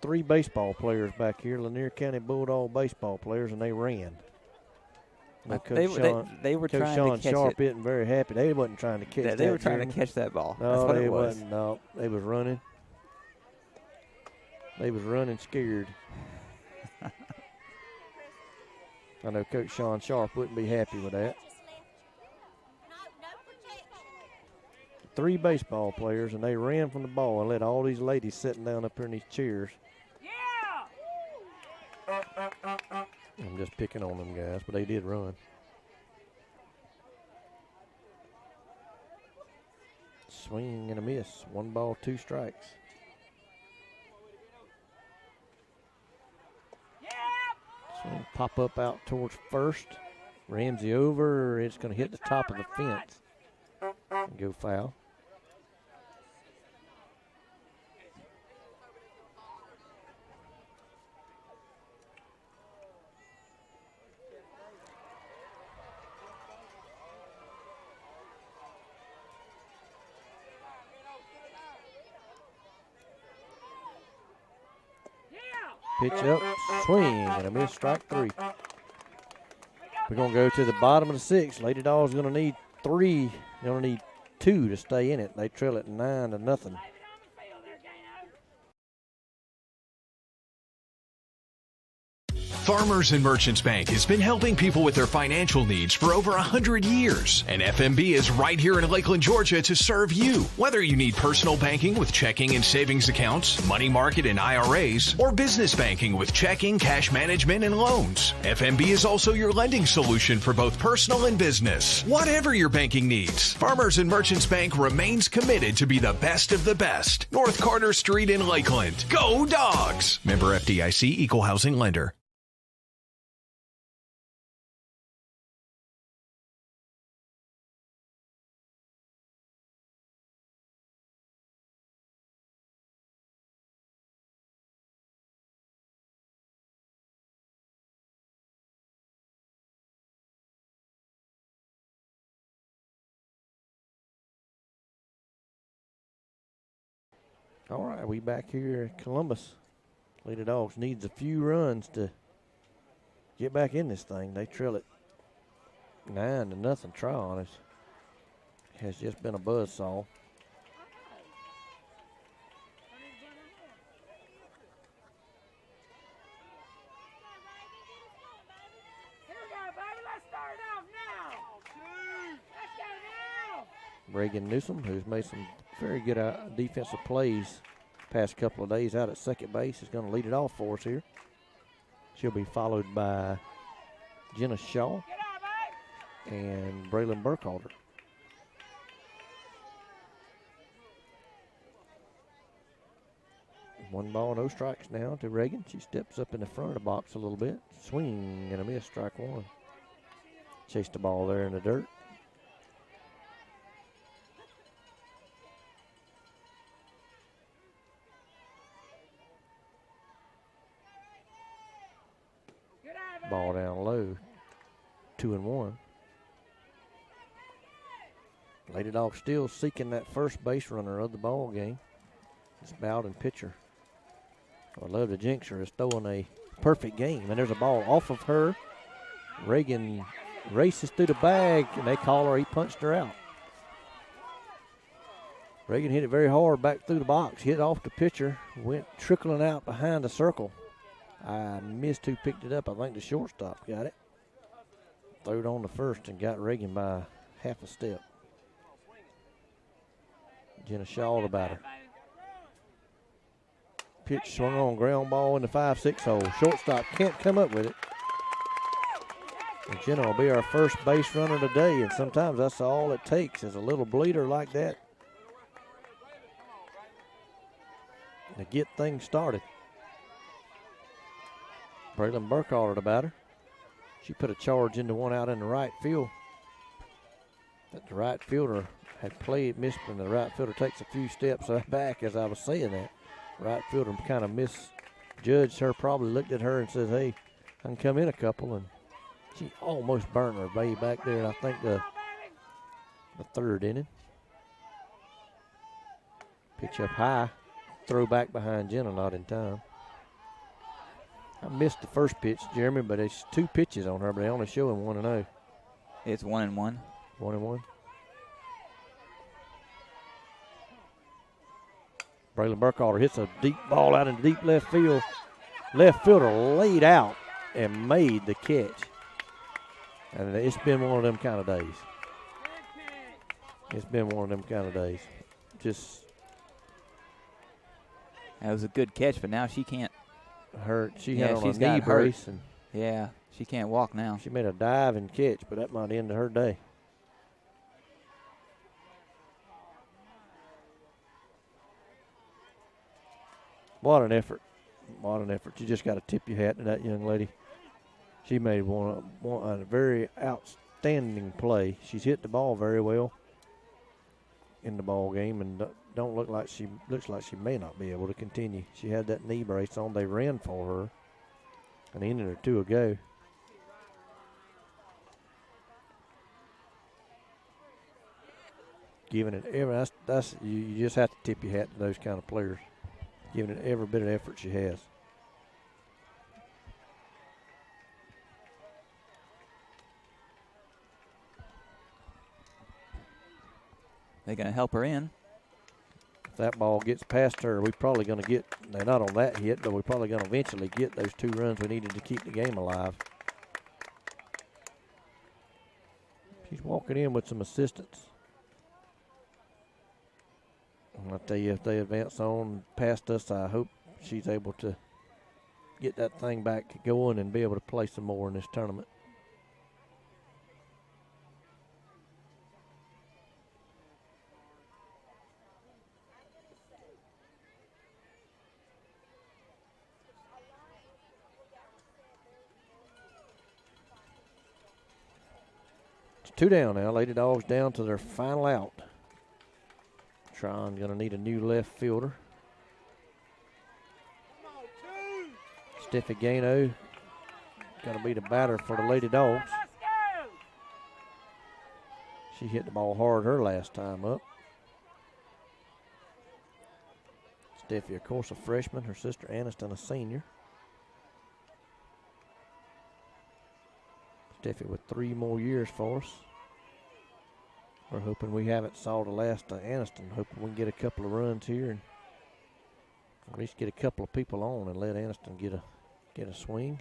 3 baseball players back here, Lanier County Bulldog baseball players, and they ran. Now, They were Coach trying Sean to catch Sharp it. isn't very happy. They wasn't trying to catch that. They were trying Jeremy. to catch that ball. No, That's what they it was. wasn't. No, they was running. They was running scared. I know Coach Sean Sharp wouldn't be happy with that. 3 baseball players, and they ran from the ball and let all these ladies sitting down up here in these chairs. Yeah. I'm just picking on them guys, but they did run. Swing and a miss. 1 ball, 2 strikes. Swing, pop up out towards first. Ramsey over. It's going to hit the top of the fence and go foul. Pitch up, swing, and a miss, strike 3. We're going to go to the bottom of the 6th. Lady Dawgs going to need 3. They're going to need 2 to stay in it. They trail it 9-0. Farmers and Merchants Bank has been helping people with their financial needs for over 100 years. And FMB is right here in Lakeland, Georgia to serve you. Whether you need personal banking with checking and savings accounts, money market and IRAs, or business banking with checking, cash management, and loans, FMB is also your lending solution for both personal and business. Whatever your banking needs, Farmers and Merchants Bank remains committed to be the best of the best. North Carter Street in Lakeland. Go Dawgs! Member FDIC, Equal Housing Lender. All right, we back here at Columbus. Lady Dawgs needs a few runs to get back in this thing. They trail it 9-0. Tryon has just been a buzzsaw. Here we go, baby. Let's start it off now. Let's go now. Reagan Newsom, who's made some very good defensive plays past couple of days out at second base, is going to lead it off for us here. She'll be followed by Jenna Shaw and Braylon Burkhalter. One ball, no strikes now to Reagan. She steps up in the front of the box a little bit. Swing and a miss, strike 1. Chased the ball there in the dirt. Ball down low, 2-1. Lady Dawgs still seeking that first base runner of the ball game. It's Bowden pitcher. I love to jinx her. Is throwing a perfect game, and there's a ball off of her. Reagan races through the bag, and they call her. He punched her out. Reagan hit it very hard back through the box, hit off the pitcher, went trickling out behind the circle. I missed who picked it up. I think the shortstop got it. Threw it on the first and got Reagan by half a step. Jenna Shaw the batter. Pitch swung on, ground ball in the 5-6 hole. Shortstop can't come up with it. And Jenna will be our first base runner today, and sometimes that's all it takes is a little bleeder like that to get things started. Braylon Burkhalter the batter. She put a charge into one out in the right field. That the right fielder had played, missed, and the right fielder takes a few steps back as I was saying that. Right fielder kind of misjudged her, probably looked at her and says, hey, I can come in a couple, and she almost burned her way back there, and I think the third inning. Pitch up high, throw back behind Jenna, not in time. I missed the first pitch, Jeremy, but it's 2 pitches on her, but they only show him 1-0. It's 1-1. 1-1. Braylon Burkhalter hits a deep ball out in deep left field. Left fielder laid out and made the catch. And it's been one of them kind of days. It's been one of them kind of days. Just. That was a good catch, but now she can't. Hurt. She had on a she's knee got hurt. brace. And Yeah, she can't walk now. she made a dive and catch, but that might end her day. What an effort. What an effort. You just got to tip your hat to that young lady. She made a very outstanding play. She's hit the ball very well in the ball game, and don't look like she may not be able to continue. She had that knee brace on. They ran for her, and they ended her 2 ago. Giving it every you just have to tip your hat to those kind of players. Giving it every bit of effort she has. They're going to help her in. If that ball gets past her, we're probably going to get, they're not on that hit, but we're probably going to eventually get those 2 runs we needed to keep the game alive. She's walking in with some assistance. And I'll tell you, if they advance on past us, I hope she's able to get that thing back going and be able to play some more in this tournament. It's 2 down now. Lady Dawgs down to their final out. Tron going to need a new left fielder. Steffi Gano going to be the batter for the Lady Dawgs. She hit the ball hard her last time up. Steffi, of course, a freshman. Her sister Aniston, a senior. Steffi with 3 more years for us. We're hoping we haven't saw the last of Aniston. Hoping we can get a couple of runs here and at least get a couple of people on and let Aniston get a swing.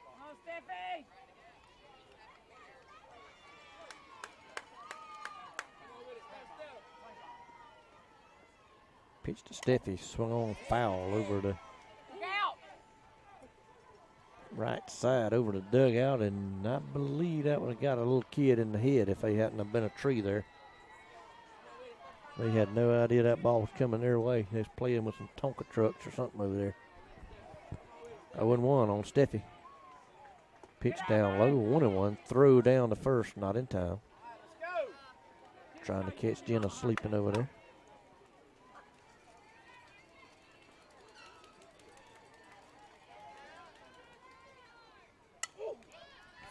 Come on, Steffi. Pitch to Steffi, swung on foul over the right side over the dugout, and I believe that would have got a little kid in the head if they hadn't have been a tree there. They had no idea that ball was coming their way. They was playing with some Tonka trucks or something over there. 0-1 on Steffi. Pitch down low, 1-1. Throw down to first, not in time. Trying to catch Jenna sleeping over there.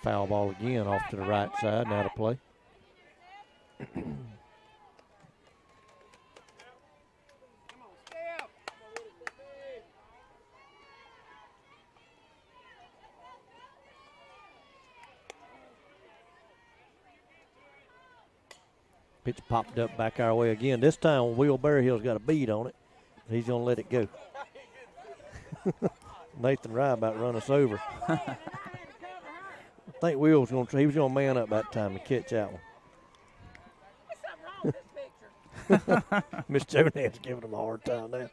Foul ball again off to the right side, now to play. Pitch popped up back our way again. This time Will Berryhill's got a bead on it. He's going to let it go. Nathan Rye about to run us over. I think Will was going to man up that time to catch that one. There's something wrong with this picture. Miss Jonad's giving him a hard time now.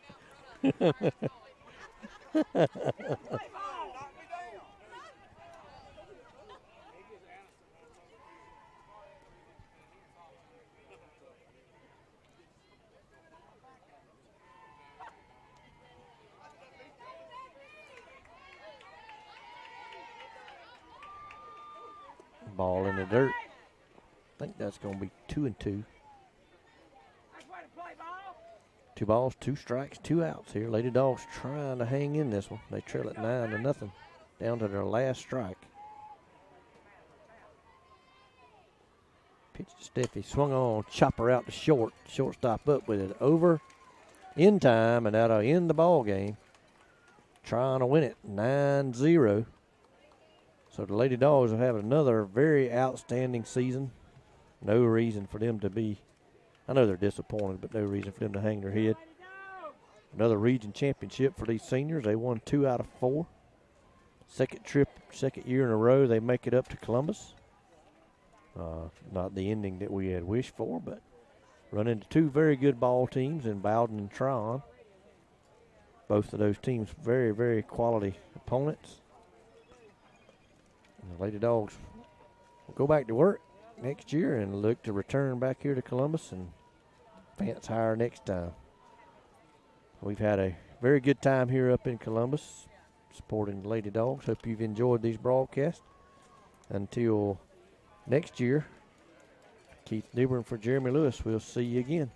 Ball in the dirt. I think that's going to be 2-2. That's way to play ball. 2 balls, 2 strikes, 2 outs here. Lady Dawgs trying to hang in this one. They trail it 9-0, down to their last strike. Pitch to Steffi, swung on, chopper out to short. Shortstop up with it over in time, and that'll end the ball game. Trying to win it 9-0. So the Lady Dawgs will have another very outstanding season. No reason for them to be, I know they're disappointed, but no reason for them to hang their head. Another region championship for these seniors. They won 2 out of 4. Second year in a row they make it up to Columbus. Not the ending that we had wished for, but run into 2 very good ball teams in Bowden and Tryon. Both of those teams very, very quality opponents. And the Lady Dawgs will go back to work next year and look to return back here to Columbus and advance higher next time. We've had a very good time here up in Columbus supporting the Lady Dawgs. Hope you've enjoyed these broadcasts. Until next year, Keith Newbern for Jeremy Lewis. We'll see you again.